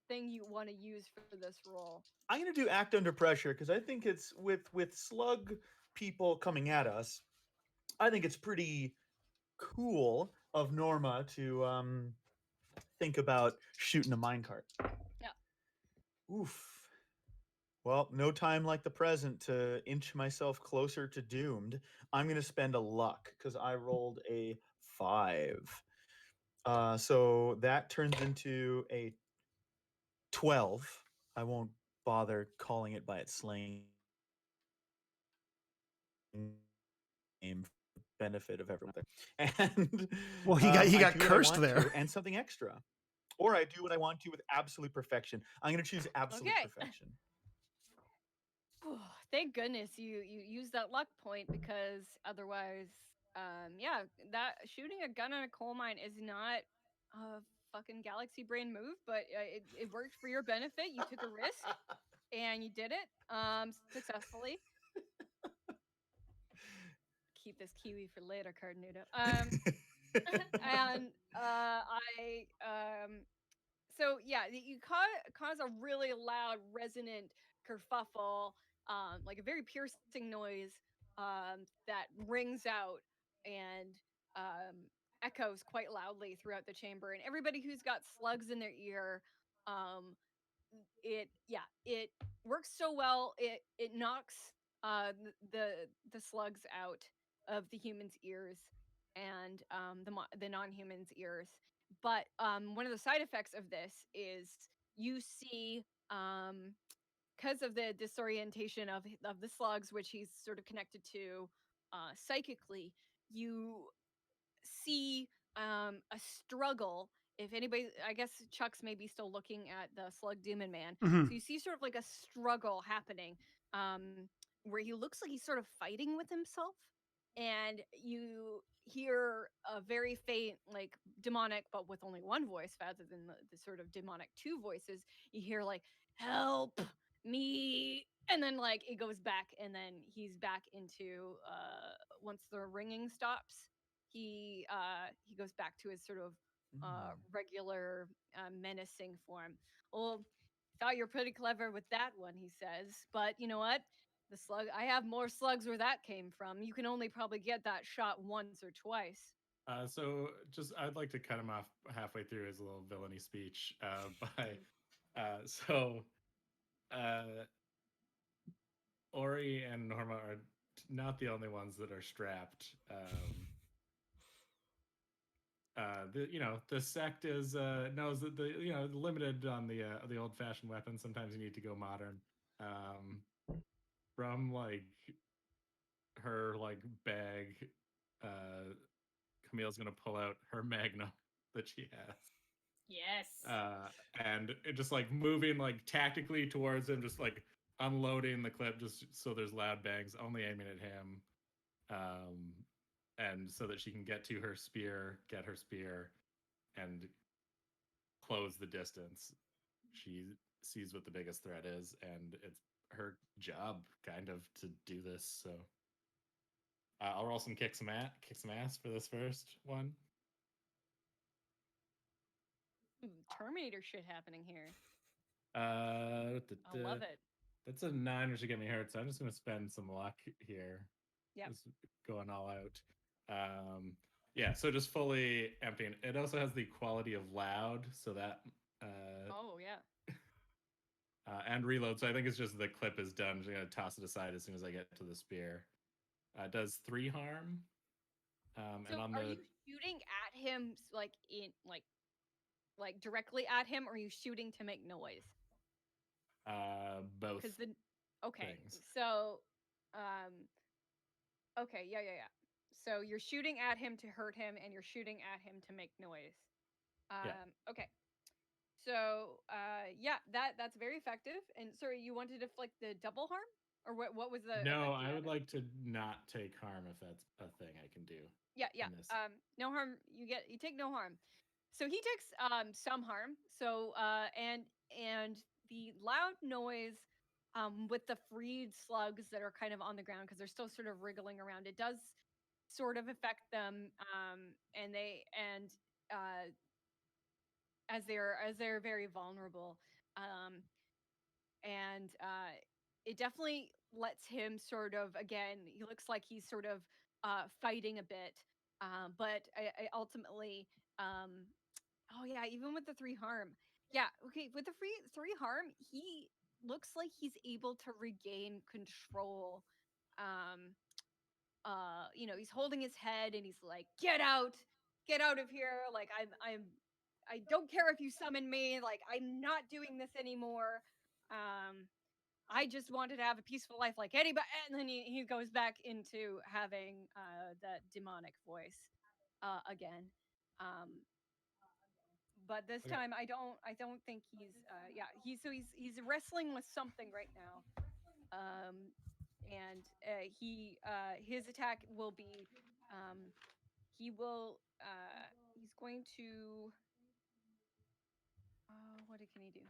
S4: thing you want to use for this roll.
S1: I'm gonna do act under pressure because I think it's with slug people coming at us. I think it's pretty cool of Norma to think about shooting a minecart.
S4: Yeah.
S1: Oof. Well, no time like the present to inch myself closer to doomed. I'm going to spend a luck because I rolled a 5. So that turns into a 12. I won't bother calling it by its slang name for the benefit of everyone out there. And
S2: Well, he
S1: I
S2: got
S1: do what I
S2: cursed
S1: want
S2: there.
S1: to, and something extra. Or I do what I want to with absolute perfection. I'm going to choose absolute
S4: Okay.
S1: perfection.
S4: Thank goodness you used that luck point, because otherwise, yeah, that shooting a gun on a coal mine is not a fucking galaxy brain move, but it worked for your benefit. You took a risk and you did it successfully. Keep this kiwi for later, Carontenuto. And so yeah, you cause a really loud, resonant kerfuffle, like a very piercing noise that rings out and echoes quite loudly throughout the chamber. And everybody who's got slugs in their ear, um, it works so well. It knocks the slugs out of the humans' ears and the non-humans' ears. But one of the side effects of this is you see, because of the disorientation of the slugs, which he's sort of connected to psychically, you see a struggle. If anybody, I guess Chuck's maybe still looking at the slug demon man.
S2: Mhm.
S4: So you see sort of like a struggle happening, where he looks like he's sort of fighting with himself, and you hear a very faint, like demonic, but with only one voice rather than the sort of demonic two voices. You hear like, "Help me," and then like it goes back, and then he's back into once the ringing stops, he goes back to his sort of regular menacing form. Well, thought you're pretty clever with that one, he says. But you know what? The slug, I have more slugs where that came from. You can only probably get that shot once or twice.
S5: So just I'd like to cut him off halfway through his little villainy speech by Ori and Norma are not the only ones that are strapped. The sect is knows that the limited on the old fashioned weapons. Sometimes you need to go modern. From like her like bag, Camille's gonna pull out her magnum that she has.
S3: Yes.
S5: And it just like moving like tactically towards him, just like unloading the clip just so there's loud bangs, only aiming at him. And so that she can get her spear, and close the distance. She sees what the biggest threat is, and it's her job kind of to do this. So I'll roll some kick some ass for this first one.
S4: Terminator shit happening here.
S5: I
S4: love it.
S5: That's a 9, which should get me hurt. So I'm just going to spend some luck here.
S4: Yeah.
S5: Just going all out. Yeah, so just fully emptying. It also has the quality of loud, so that.
S4: Oh yeah.
S5: And reload. So I think it's just the clip is done. I'm just going to toss it aside as soon as I get to the spear. It does 3 harm.
S4: So
S5: and on
S4: are you shooting at him like directly at him, or are you shooting to make noise?
S5: Both.
S4: Because okay,
S5: things.
S4: so okay, yeah. So you're shooting at him to hurt him, and you're shooting at him to make noise.
S5: Yeah.
S4: Okay. So yeah, that's very effective. And sorry, you wanted to inflict the double harm, or what was the?
S5: No, I would like to not take harm if that's a thing I can do.
S4: Yeah.
S5: This.
S4: No harm. You take no harm. So he takes some harm. So and the loud noise with the freed slugs that are kind of on the ground, because they're still sort of wriggling around, it does sort of affect them, and as they're very vulnerable, and it definitely lets him sort of, again, he looks like he's sort of fighting a bit, but I ultimately, oh yeah, even with the 3 harm, yeah, okay, with the three harm, he looks like he's able to regain control. He's holding his head and he's like, get out of here. Like, I don't care if you summon me. Like, I'm not doing this anymore. I just wanted to have a peaceful life like anybody. And then he goes back into having that demonic voice again. But this time I don't think he's wrestling with something right now. And his attack will be he's going to what can he do?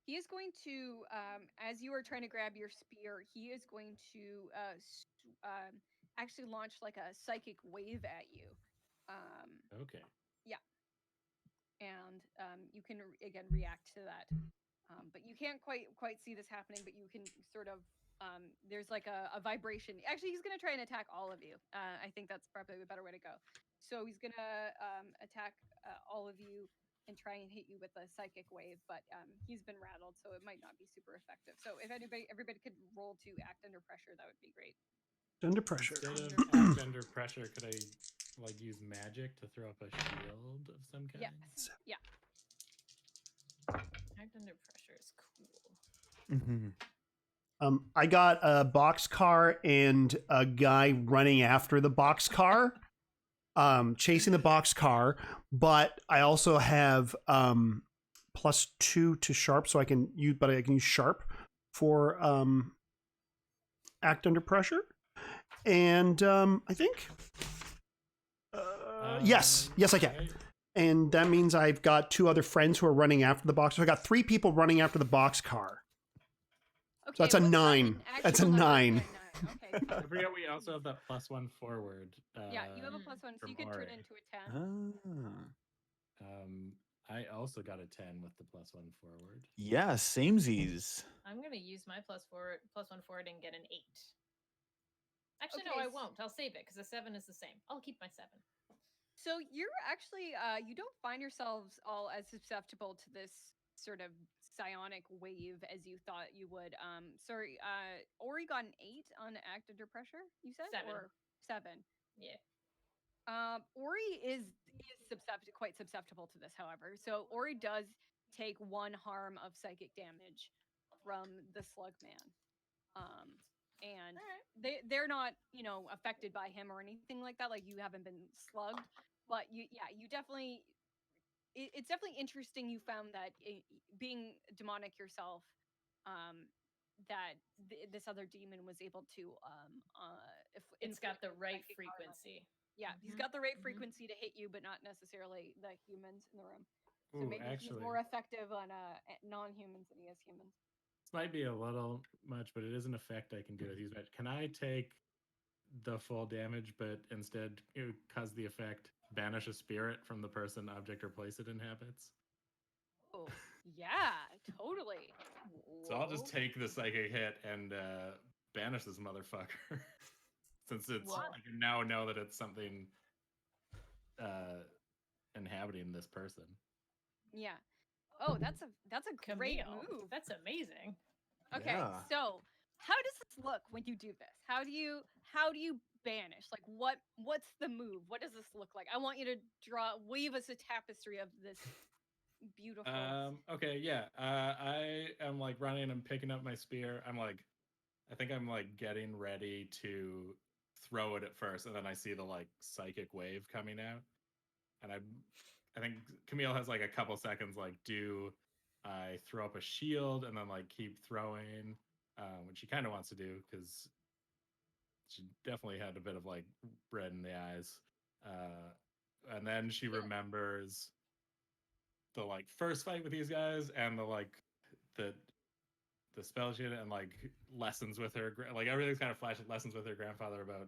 S4: He is going to, as you are trying to grab your spear, he is going to actually launch like a psychic wave at you.
S5: Okay.
S4: Yeah. And you can, again, react to that. But you can't quite see this happening, but you can sort of, there's like a vibration. Actually, he's going to try and attack all of you. I think that's probably a better way to go. So he's going to attack all of you and try and hit you with a psychic wave, but he's been rattled, so it might not be super effective. So if everybody could roll to act under pressure, that would be great.
S2: Under pressure.
S5: Instead of act under pressure, could I like use magic to throw up a shield of some kind?
S4: Yes. Yeah.
S3: Act under pressure is cool.
S2: I got a boxcar and a guy running after the boxcar, chasing the boxcar, but I also have +2 to sharp, so I can use sharp for act under pressure. And I think yes I can.
S5: Right.
S2: And that means I've got 2 other friends who are running after the box. So I got 3 people running after the boxcar.
S4: Okay,
S2: So that's a 9. That's a 9.
S4: Okay.
S5: I forget we also have that +1 forward.
S4: Yeah, you have a +1, so you could turn into a 10.
S5: I also got a 10 with the +1 forward.
S1: Yeah, samesies.
S3: I'm gonna use my +1 forward and get an 8. Actually,
S4: Okay,
S3: no, I won't. I'll save it because the 7 is the same. I'll keep my 7.
S4: So you're actually you don't find yourselves all as susceptible to this sort of psionic wave as you thought you would. Ori got an 8 on act under pressure, you said?
S3: 7.
S4: Or 7.
S3: Yeah.
S4: Ori is quite susceptible to this, however. So Ori does take 1 harm of psychic damage from the slug man. And they're not, affected by him or anything like that. Like, you haven't been slugged, but you definitely, it's definitely interesting. You found that being demonic yourself, that this other demon was able to,
S3: It's got the right
S4: psychic
S3: frequency.
S4: yeah, he's got the right frequency to hit you, but not necessarily the humans in the room. So
S5: Ooh,
S4: maybe he's more effective on non-humans than he is humans.
S5: This might be a little much, but it is an effect I can do with use magic. Can I take the full damage, but instead, cause the effect, banish a spirit from the person, object, or place it inhabits?
S4: Oh, yeah, totally.
S5: So I'll just take the psychic hit and banish this motherfucker. Since it's, I can now know that it's something inhabiting this person.
S4: Yeah. Oh, that's a great
S3: Camille.
S4: move.
S3: That's amazing.
S4: Okay,
S1: Yeah.
S4: so how does this look when you do this? How do you banish? Like, what's the move? What does this look like? I want you to weave us a tapestry of this beautiful.
S5: Okay, yeah. I am like running and picking up my spear. I think I'm like getting ready to throw it at first, and then I see the like psychic wave coming out, and I think Camille has like a couple seconds. Like, do I throw up a shield and then like keep throwing, which she kind of wants to do because she definitely had a bit of like red in the eyes, and then she remembers the like first fight with these guys and the like the spell she did, and like lessons with her, like everything's kind of flashing lessons with her grandfather about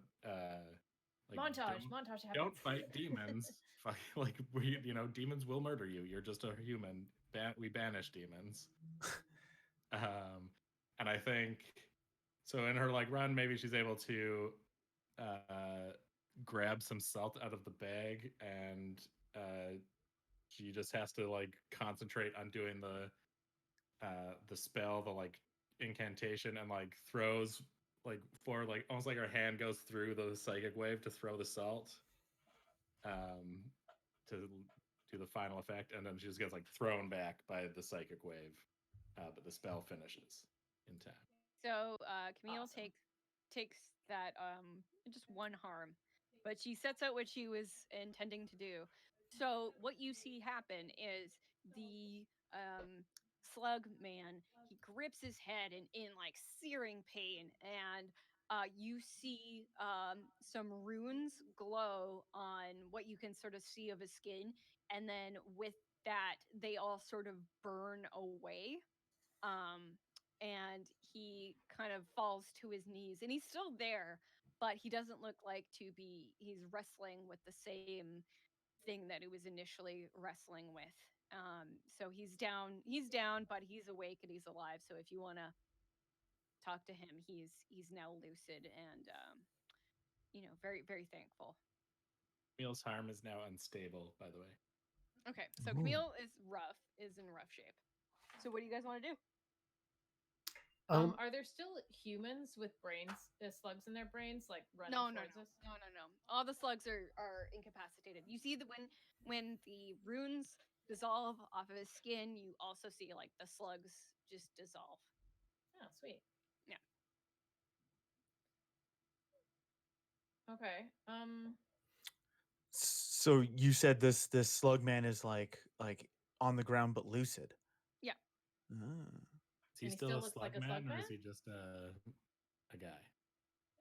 S5: like
S3: Montage happens.
S5: Don't fight demons. Like, demons will murder you. You're just a human. We banish demons. And I think so in her like run, maybe she's able to grab some salt out of the bag, and she just has to like concentrate on doing the the spell, the like incantation, and like throws like for like almost like her hand goes through the psychic wave to throw the salt to do the final effect, and then she just gets like thrown back by the psychic wave, but the spell finishes in time.
S4: So Camille
S3: Awesome.
S4: takes that just one harm, but she sets out what she was intending to do. So what you see happen is the slug man, he grips his head in like searing pain, and you see some runes glow on what you can sort of see of his skin, and then with that they all sort of burn away. um and he kind of falls to his knees, and he's still there, but he doesn't look like to be, he's wrestling with the same thing that he was initially wrestling with. So he's down, but he's awake and he's alive. So if you want to talk to him, he's now lucid and very, very thankful.
S5: Camille's harm is now unstable, by the way.
S4: Okay, so
S1: Ooh.
S4: Camille is in rough shape. So what do you guys want to do?
S3: Are there still humans with brains, slugs in their brains, like running
S4: No.
S3: towards us?
S4: All the slugs are incapacitated. You see that when the runes dissolve off of his skin, you also see like the slugs just dissolve.
S3: Oh, sweet.
S4: Yeah.
S3: Okay.
S1: So you said this slug man is like on the ground but lucid.
S4: Yeah.
S1: Ah.
S5: Is he
S3: And he
S5: still
S3: still
S5: a
S3: looks
S5: slug
S3: like a
S5: man,
S3: slug
S5: or
S3: man?
S5: is he just a guy?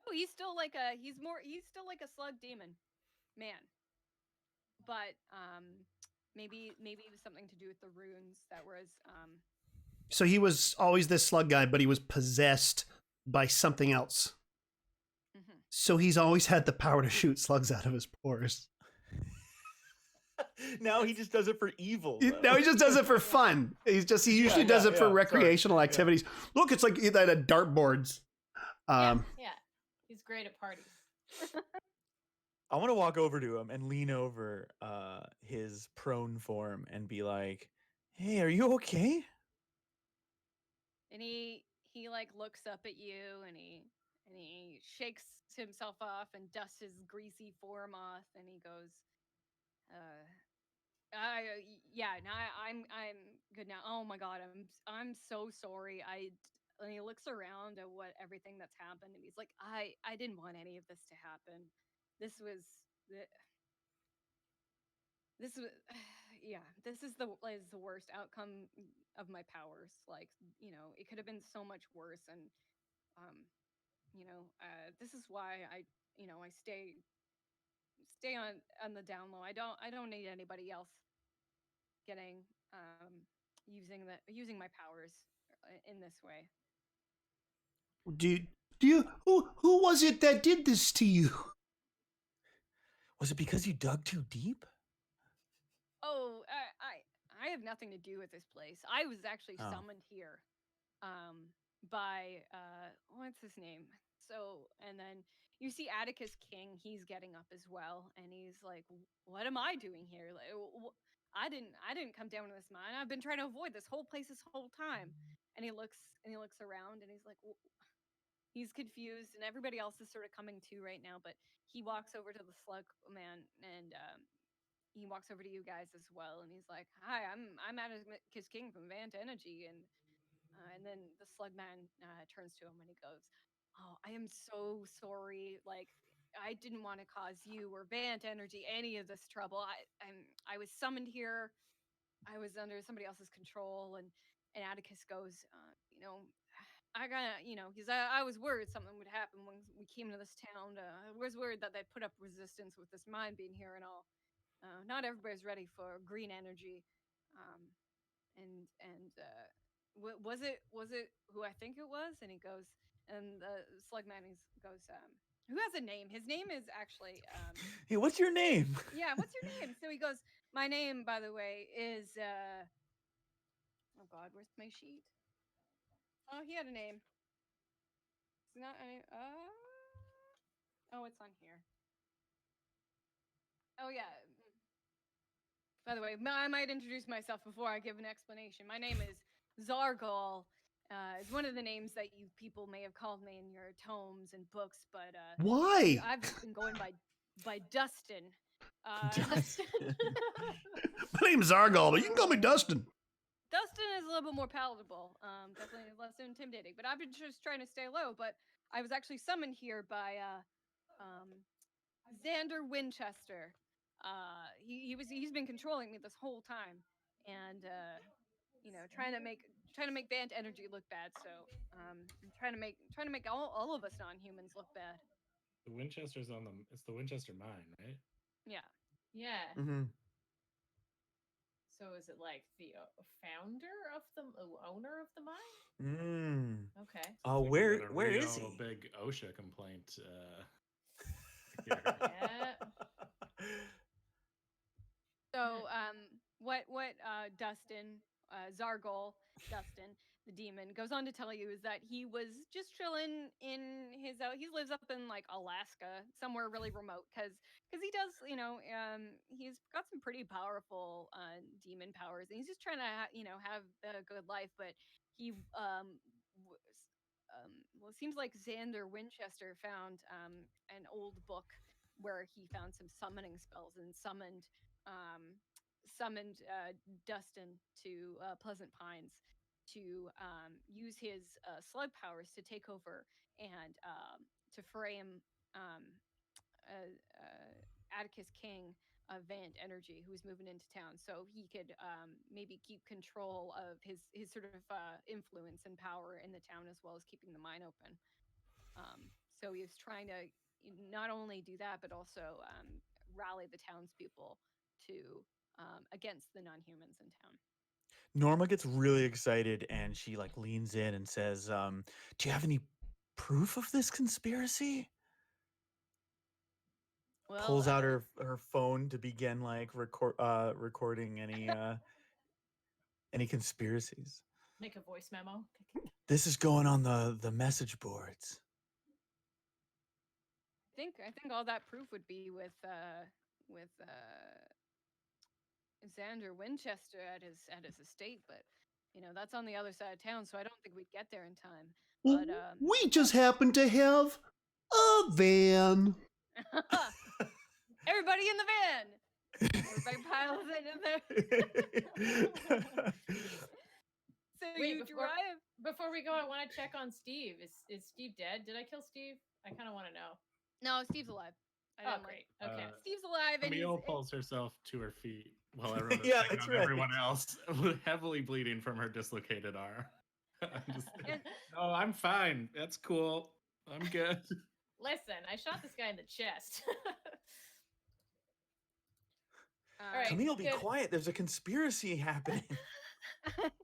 S4: Oh, he's still like a slug demon man. But maybe it was something to do with the runes that was
S2: So he was always this slug guy, but he was possessed by something else.
S4: mhm.
S2: So he's always had the power to shoot slugs out of his pores.
S1: Now he just does it for evil.
S2: Now he just does it for fun. He usually does it for recreational activities. Look, it's like that at dartboards.
S3: Yeah. He's great at parties.
S1: I want to walk over to him and lean over his prone form and be like, "Hey, are you okay?"
S4: And he like looks up at you, and he shakes himself off and dusts his greasy form off, and he goes, I'm good now. Oh my god, I'm so sorry. And he looks around at everything that's happened, and he's like, I didn't want any of this to happen. This was this is the worst outcome of my powers. Like, it could have been so much worse. And this is why I stay on the down low. I don't need anybody else getting using my powers in this way.
S2: Do you who was it that did this to you?
S1: Was it because you dug too deep?
S4: Oh, I have nothing to do with this place. I was actually summoned here by what's his name? So, and then you see Atticus King, he's getting up as well, and he's like, what am I doing here? Like, I didn't come down to this mine. I've been trying to avoid this whole place this whole time. And he looks around, and he's like, he's confused, and everybody else is sort of coming to right now, but he walks over to the slug man, and he walks over to you guys as well, and he's like, hi, I'm Atticus King from Vant.exe. And then the slug man turns to him, and he goes, oh, I am so sorry. Like, I didn't want to cause you or Vant.exe any of this trouble. I was summoned here. I was under somebody else's control. And Atticus goes, I gotta, because I was worried something would happen when we came to this town. I was worried that they'd put up resistance with this mine being here and all. Not everybody's ready for green energy. Was it who I think it was? And he goes, and the slug man goes, who has a name? His name is actually
S1: Hey, what's your name?
S4: yeah, what's your name? So he goes, my name, by the way, is oh god, where's my sheet? Oh, he had a name. It's not any oh, it's on here. Oh yeah. By the way, I might introduce myself before I give an explanation. My name is Zargal is one of the names that you people may have called me in your tomes and books, but
S2: Why?
S4: I've just been going by Dustin.
S1: Dustin.
S2: My name's Zargal, but you can call me Dustin.
S4: Dustin is a little bit more palatable, definitely less intimidating. But I've been just trying to stay low. But I was actually summoned here by Xander Winchester. He's been controlling me this whole time, and trying to make band energy look bad. So I'm trying to make all of us non-humans look bad.
S5: The Winchester's it's the Winchester Mine, right?
S4: Yeah.
S3: Yeah.
S2: Mm-hmm.
S3: So is it like the founder of the owner of the mine?
S1: Mm.
S3: Okay.
S1: Oh,
S5: Like
S1: where is he?
S5: Big OSHA complaint.
S3: Yeah.
S4: So what Dustin Dustin the demon goes on to tell you is that he was just chilling in his he lives up in like Alaska, somewhere really remote, because he does he's got some pretty powerful demon powers, and he's just trying to have a good life. But he well, it seems like Xander Winchester found an old book where he found some summoning spells and summoned Dustin to Pleasant Pines to use his slug powers to take over and to frame Atticus King of Vant Energy, who was moving into town, so he could maybe keep control of his sort of influence and power in the town, as well as keeping the mine open. So he was trying to not only do that, but also rally the townspeople to against the non-humans in town.
S1: Norma gets really excited and she like leans in and says, "Do you have any proof of this conspiracy?"
S4: Well,
S1: Pulls out her phone to begin like recording any conspiracies.
S3: Make a voice memo.
S1: This is going on the message boards.
S4: I think all that proof would be with Xander Winchester at his estate, but that's on the other side of town, so I don't think we'd get there in time.
S2: Well,
S4: But
S2: we just happen to have a van.
S4: everybody in the van. Everybody piles in there. So
S3: Wait,
S4: you drive.
S3: Before we go, I want to check on Steve. Is Steve dead? Did I kill Steve? I kind of want to know.
S4: No, Steve's alive.
S3: Oh, great. Okay.
S4: Steve's alive, and
S5: Camille pulls herself to her feet while everyone
S1: Yeah,
S5: checking
S1: that's
S5: on
S1: right.
S5: everyone else, heavily bleeding from her dislocated arm. No, I'm fine. That's cool. I'm good.
S3: Listen, I shot this guy in the chest.
S4: all right,
S1: Camille, be
S3: good.
S1: quiet. There's a conspiracy happening.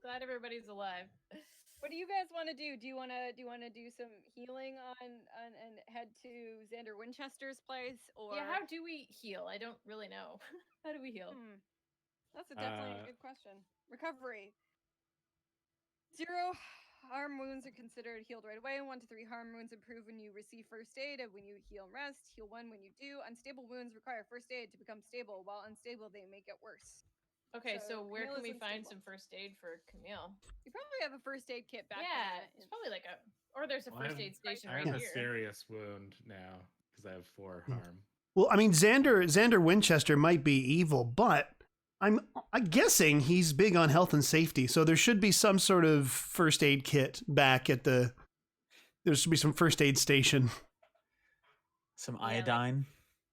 S3: Glad everybody's alive.
S4: What do you guys want to do? Do you want to do some healing on and head to Xander Winchester's place, or
S3: Yeah, how do we heal? I don't really know. How do we heal?
S4: That's definitely a good question. Recovery. 0 harm wounds are considered healed right away. 1 to 3 harm wounds improve when you receive first aid and when you heal and rest. Heal 1 when you do. Unstable wounds require first aid to become stable. While unstable, they may get worse.
S3: Okay, so where
S4: Camille
S3: can we
S4: is
S3: find
S4: unstable.
S3: some first aid for Camille?
S4: You probably have a first aid kit back
S3: Yeah,
S4: there.
S3: it's probably like there's a first aid station
S5: I
S3: right
S5: have
S3: here.
S5: a serious wound now because I have 4 harm.
S2: Well, I mean, Xander Winchester might be evil, but I'm guessing he's big on health and safety. So there should be some sort of first aid kit back at there should be some first aid station.
S1: Some
S3: Yeah, like-
S1: iodine.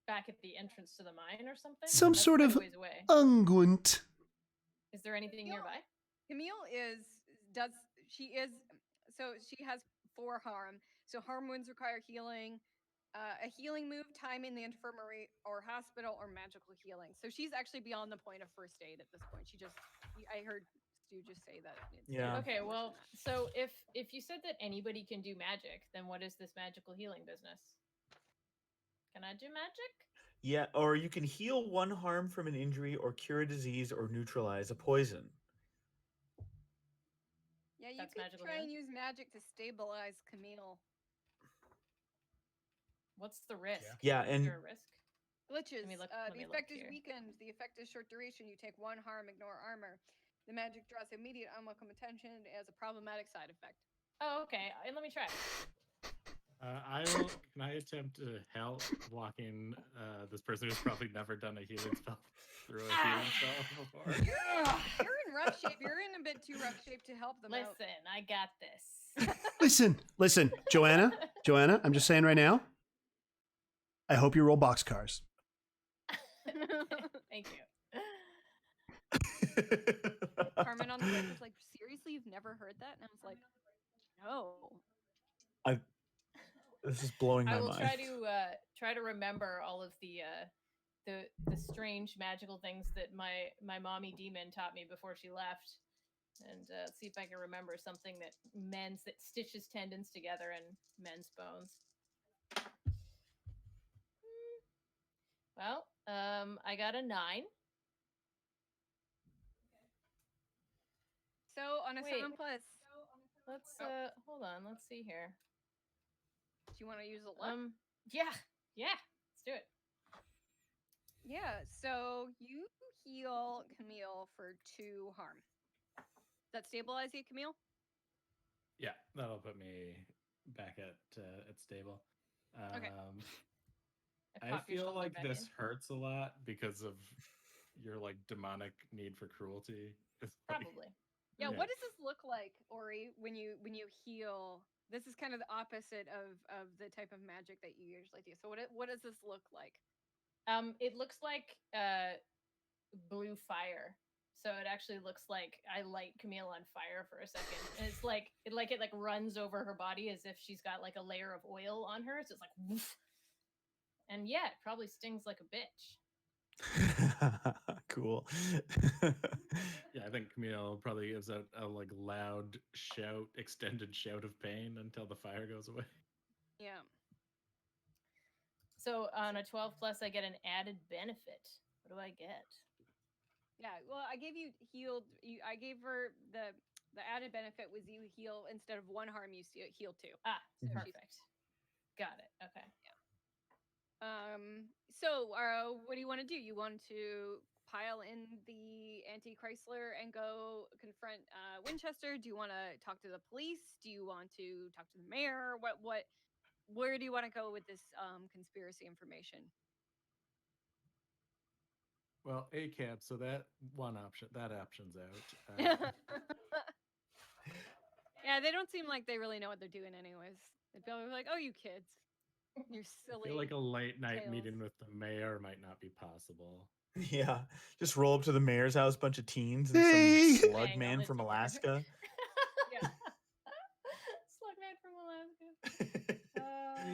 S3: Back at the entrance to the mine or something?
S2: Some
S3: That's
S2: sort
S3: quite
S2: of
S3: a ways away.
S2: unguent.
S3: Is there anything nearby?
S4: Camille she has 4 harm. So harm wounds require healing. A healing move, time in the infirmary or hospital, or magical healing. So she's actually beyond the point of first aid at this point. I heard Stu just say that.
S1: Yeah.
S3: Okay, well, so if you said that anybody can do magic, then what is this magical healing business? Can I do magic?
S1: Yeah, or you can heal 1 harm from an injury or cure a disease or neutralize a poison.
S4: Yeah, you
S3: That's
S4: could
S3: magical
S4: try and
S3: healing?
S4: use magic to stabilize Camille.
S3: What's the risk?
S1: Yeah,
S3: Is
S1: and
S3: there a risk?
S4: Glitches.
S3: Let me
S4: The
S3: look
S4: effect is
S3: here.
S4: weakened. The effect is short duration. You take 1 harm, ignore armor. The magic draws immediate unwelcome attention as a problematic side effect.
S3: Oh, okay. Let me try.
S5: Can I attempt to help walking this person who's probably never done a healing spell through a healing spell before?
S4: You're in rough shape. You're in a bit too rough shape to help them out.
S3: Listen, I got this.
S2: Listen, Joanna, I'm just saying right now, I hope you roll boxcars.
S3: Thank you.
S4: Carmin on the bridge was like, seriously, you've never heard that? And I was like, no.
S1: This is blowing my
S3: I will
S1: mind.
S3: try to remember all of the strange magical things that my mommy demon taught me before she left, and see if I can remember something that stitches tendons together and mends bones. Well, I got a 9.
S4: So on a 7+,
S3: let's hold on. Let's see here.
S4: Do you want to use a luck?
S3: Yeah, let's do it.
S4: Yeah, so you heal Camille for 2 harm. Does that stabilize you, Camille?
S5: Yeah, that'll put me back at stable.
S4: Okay.
S5: I feel like this hurts a lot because of your like demonic need for cruelty.
S3: Probably.
S4: Yeah, what does this look like, Ori, when you heal? This is kind of the opposite of the type of magic that you usually do. So what does this look like?
S3: It looks like blue fire. So it actually looks like I light Camille on fire for a second. And it's like it runs over her body as if she's got like a layer of oil on her. So it's like woof. And yeah, it probably stings like a bitch.
S1: Cool.
S5: Yeah, I think Camille probably gives out a like loud shout, extended shout of pain until the fire goes away.
S4: Yeah.
S3: So on a 12+, I get an added benefit. What do I get?
S4: Yeah, well, I gave you healed. I gave her the added benefit was you heal instead of 1 harm, you heal 2.
S3: So perfect. Got it. Okay.
S4: Yeah. So what do you want to do? You want to pile in the anti-Chrysler and go confront Winchester? Do you want to talk to the police? Do you want to talk to the mayor? Where do you want to go with this conspiracy information?
S5: Well, ACAB, so that option's out.
S4: Yeah, they don't seem like they really know what they're doing anyways. They'd be like, oh, you kids. You're silly.
S5: I feel like a late night meeting with the mayor might not be possible.
S1: Yeah, just roll up to the mayor's house, bunch of teens, and some slug man from Alaska.
S4: Yeah.
S3: Slug man from Alaska.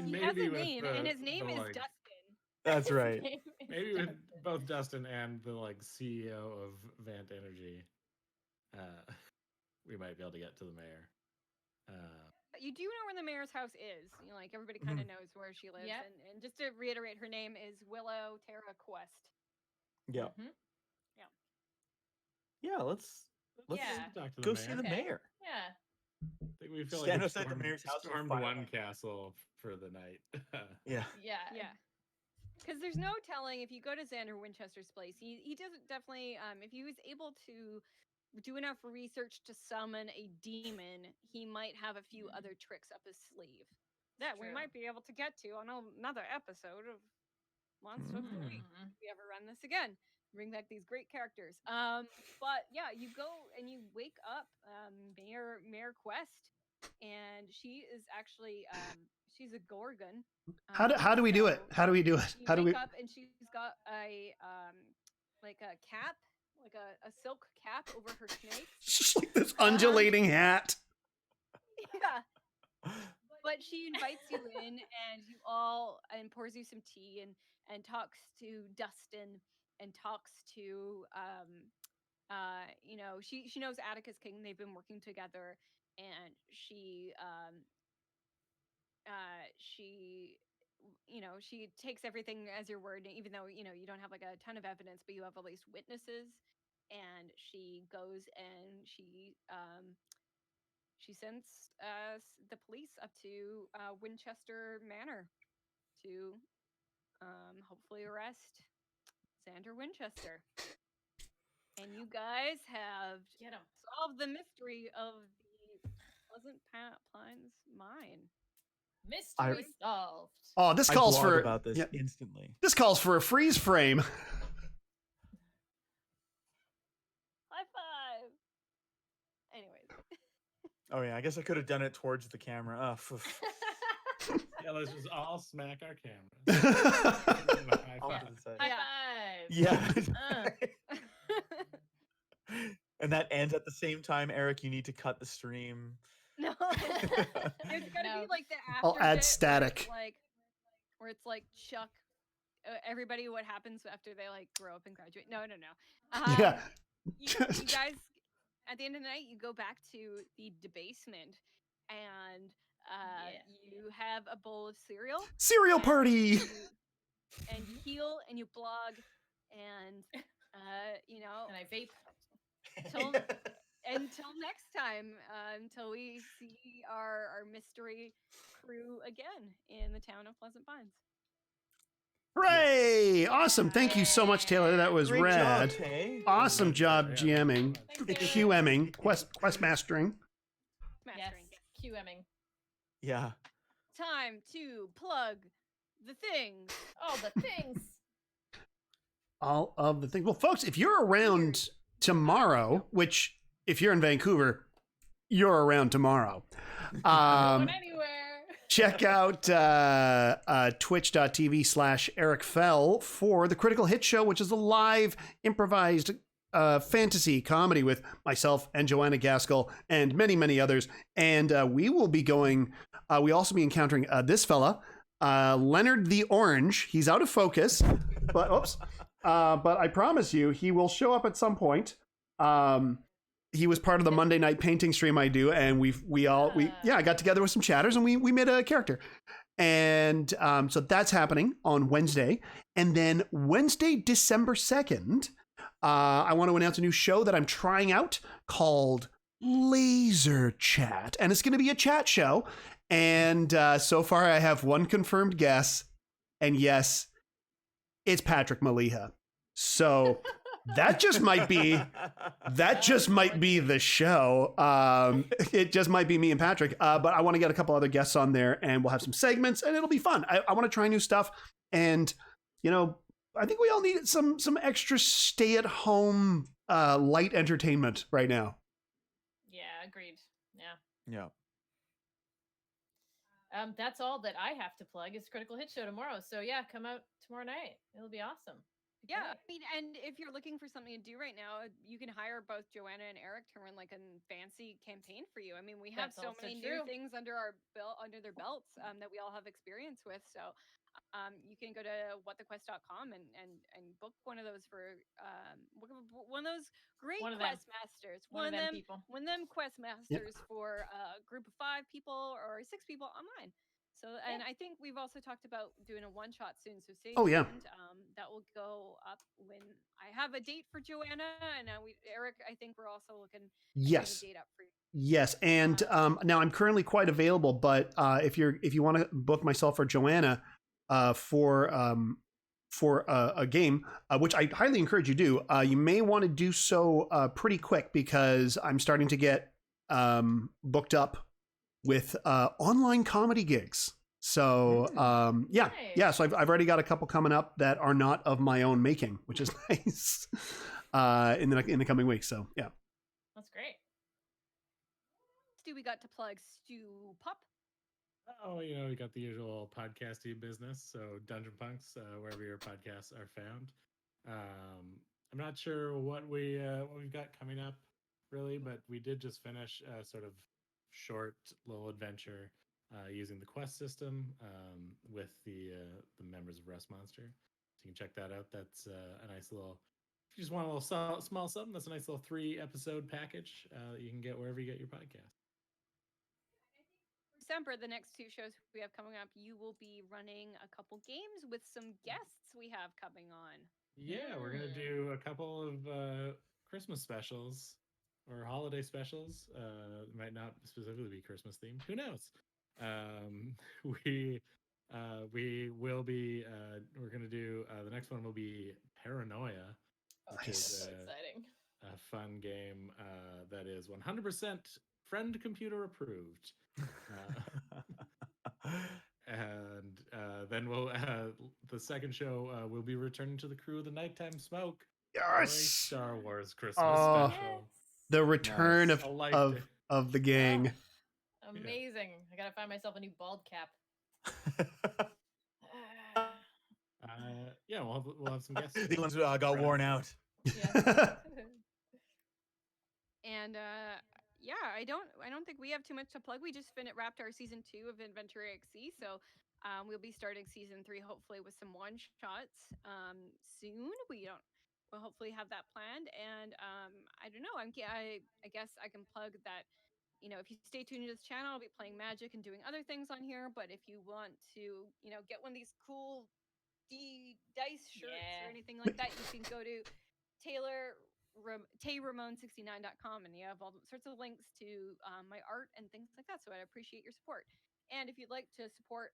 S4: He has a name, and his name is Dustin.
S1: That's right.
S5: Maybe with both Dustin and the like CEO of Vant Energy, we might be able to get to the mayor.
S4: You do know where the mayor's house is. You know, like everybody kind of knows where she lives. Yep. And just to reiterate, her name is Willow Terra Quest.
S1: Yeah.
S4: Mm-hmm. Yeah.
S1: Yeah. Let's
S5: talk to the
S1: go
S5: mayor.
S1: see the mayor.
S3: Yeah.
S5: I think we feel
S1: Stand
S5: like
S1: outside the mayor's house.
S5: Stormed one castle for the night.
S1: Yeah.
S4: Because there's no telling if you go to Xander Winchester's place. He doesn't definitely. If he was able to do enough research to summon a demon, he might have a few other tricks up his sleeve that we might be able to get to on another episode of Monster of the Week. If we ever run this again, bring back these great characters. But yeah, you go and you wake up Mayor Quest, and she is actually she's a Gorgon.
S2: How do we do it? How do we do it? How do we
S4: wake up and she's got a like a cap. Like a silk cap over her snake.
S2: It's just like this undulating hat.
S4: Yeah. But she invites you in and pours you some tea and talks to Dustin and talks to she knows Atticus King. They've been working together, and she she takes everything as your word, even though you don't have like a ton of evidence, but you have at least witnesses. And she goes and she sends the police up to Winchester Manor to hopefully arrest Xander Winchester. And you guys have
S3: Get him.
S4: solved the mystery of the Pleasant Pines mine.
S3: Mystery solved.
S2: Oh, this
S1: I
S2: calls
S1: blog
S2: for
S1: about this instantly.
S2: This calls for a freeze frame.
S4: High five. Anyways.
S1: Oh yeah, I guess I could have done it towards the camera.
S5: Yeah, let's just all smack our cameras. High
S1: Off
S5: five.
S1: to the side.
S3: High five.
S1: Yeah. And that ends at the same time. Eric, you need to cut the stream.
S4: No. There's gotta be like the after
S2: I'll add
S4: bit
S2: static.
S4: where it's like Chuck everybody what happens after they like grow up and graduate. No.
S2: Yeah.
S4: You guys at the end of the night you go back to the debasement and you have a bowl of cereal.
S2: Cereal party.
S4: And you heal and you blog and you know
S3: And I vape.
S4: Until next time, until we see our mystery crew again in the town of Pleasant Pines.
S2: Hooray! Awesome. Thank you so much, Taylor. That was
S1: Great
S2: rad.
S1: job, Tay.
S2: Awesome job GMing,
S3: Thanks,
S2: QMing, quest mastering.
S3: Yes.
S4: Mastering.
S3: QMing.
S1: Yeah.
S4: Time to plug the things.
S3: Oh, the things.
S2: All of the things. Well, folks, if you're around tomorrow, which if you're in Vancouver, you're around tomorrow.
S3: Going anywhere.
S2: Check out twitch.tv/Eric Fell for the Critical Hit Show, which is a live improvised fantasy comedy with myself and Joanna Gaskell and many, many others. And we will be going, we also be encountering this fella, Leonard the Orange. He's out of focus, but but I promise you, he will show up at some point. He was part of the Monday night painting stream I do, and I got together with some chatters and we made a character. And so that's happening on Wednesday. And then Wednesday, December 2nd, I want to announce a new show that I'm trying out called Laser Chat. And it's going to be a chat show. And so far I have one confirmed guess. And yes, it's Patrick Maliha. So that just might be the show. It just might be me and Patrick. But I want to get a couple other guests on there and we'll have some segments and it'll be fun. I want to try new stuff. And, you know, I think we all need some extra stay-at-home light entertainment right now.
S3: Yeah, agreed. Yeah.
S1: Yeah.
S3: That's all that I have to plug is Critical Hit Show tomorrow. So yeah, come out tomorrow night. It'll be awesome.
S4: Yeah, I mean, and if you're looking for something to do right now, you can hire both Joanna and Eric to run like a fancy campaign for you. I mean, we have so many new things under their belts that we all have experience with. So you can go to whatthequest.com and book one of those for one of those great Questmasters. One of them Questmasters for a group of 5 people or 6 people online. So, and I think we've also talked about doing a one-shot soon. So stay tuned. That will go up when I have a date for Joanna and Eric. I think we're also looking at a date up for you.
S2: Yes, and now I'm currently quite available. But if you want to book myself or Joanna for a game, which I highly encourage you do, you may want to do so pretty quick because I'm starting to get booked up with online comedy gigs. So nice. So I've already got a couple coming up that are not of my own making, which is nice in the coming weeks. So yeah,
S3: that's great.
S4: Stu, we got to plug Stu Popp.
S5: Oh, you know, we got the usual podcasty business. So Dungeon Punks, wherever your podcasts are found. I'm not sure what we've got coming up really, but we did just finish a sort of short little adventure using the quest system with the members of Rust Monster. So you can check that out. That's a nice little, if you just want a little small something, that's a nice little 3-episode package that you can get wherever you get your podcast.
S4: December, the next 2 shows we have coming up, you will be running a couple games with some guests we have coming on.
S5: Yeah, we're going to do a couple of Christmas specials or holiday specials. It might not specifically be Christmas themed. Who knows? We will be. We're gonna do the next one will be Paranoia, which is
S3: exciting.
S5: a fun game that is 100% friend computer approved. And then the second show will be returning to the crew of the Nighttime Smoke. For a Star Wars Christmas special.
S2: The return
S1: Nice.
S2: of the gang.
S3: Amazing. I gotta find myself a new bald cap.
S5: Yeah, we'll have some guests.
S1: The ones got worn out.
S3: Yeah.
S4: And yeah, I don't think we have too much to plug. We just wrapped our season 2 of Adventure.exe, so we'll be starting season 3 hopefully with some one shots soon. We'll hopefully have that planned, and I don't know. I guess I can plug that. If you stay tuned to this channel, I'll be playing Magic and doing other things on here. But if you want to, get one of these cool dice shirts or anything like that, you can go to TayRamone69.com, and you have all sorts of links to my art and things like that. So I'd appreciate your support. And if you'd like to support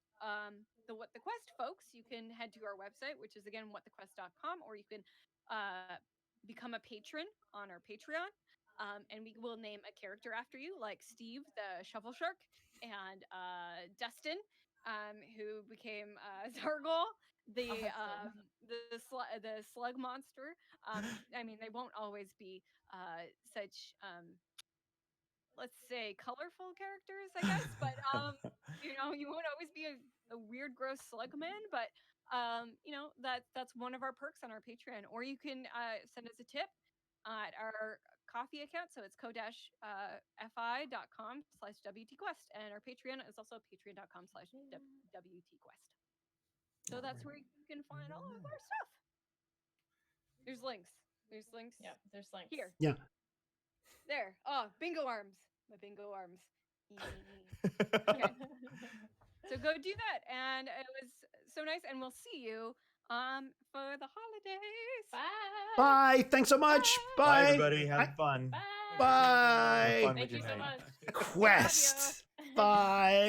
S4: the What the Quest folks, you can head to our website, which is again whatthequest.com, or you can become a patron on our Patreon. And we will name a character after you, like Steve the Shovel Shark, and Dustin, who became Zargol, the slug monster. I mean, they won't always be such let's say colorful characters, I guess, but you won't always be a weird, gross slug man, but that's one of our perks on our Patreon. Or you can send us a tip at our coffee account, so it's ko-fi.com/WTQuest, and our Patreon is also patreon.com/WTQuest. So that's where you can find all of our stuff. There's links.
S3: Yeah, there's links.
S4: Here.
S2: Yeah.
S4: There. Oh, bingo arms. My bingo arms. Okay. So go do that. And it was so nice. And we'll see you for the holidays.
S3: Bye.
S2: Bye. Thanks so much. Bye.
S1: Bye, everybody. Have fun.
S3: Bye.
S2: Bye.
S1: Have fun
S3: Thank
S1: with
S3: you
S1: your
S3: so
S1: night.
S3: much.
S2: Quest. Bye.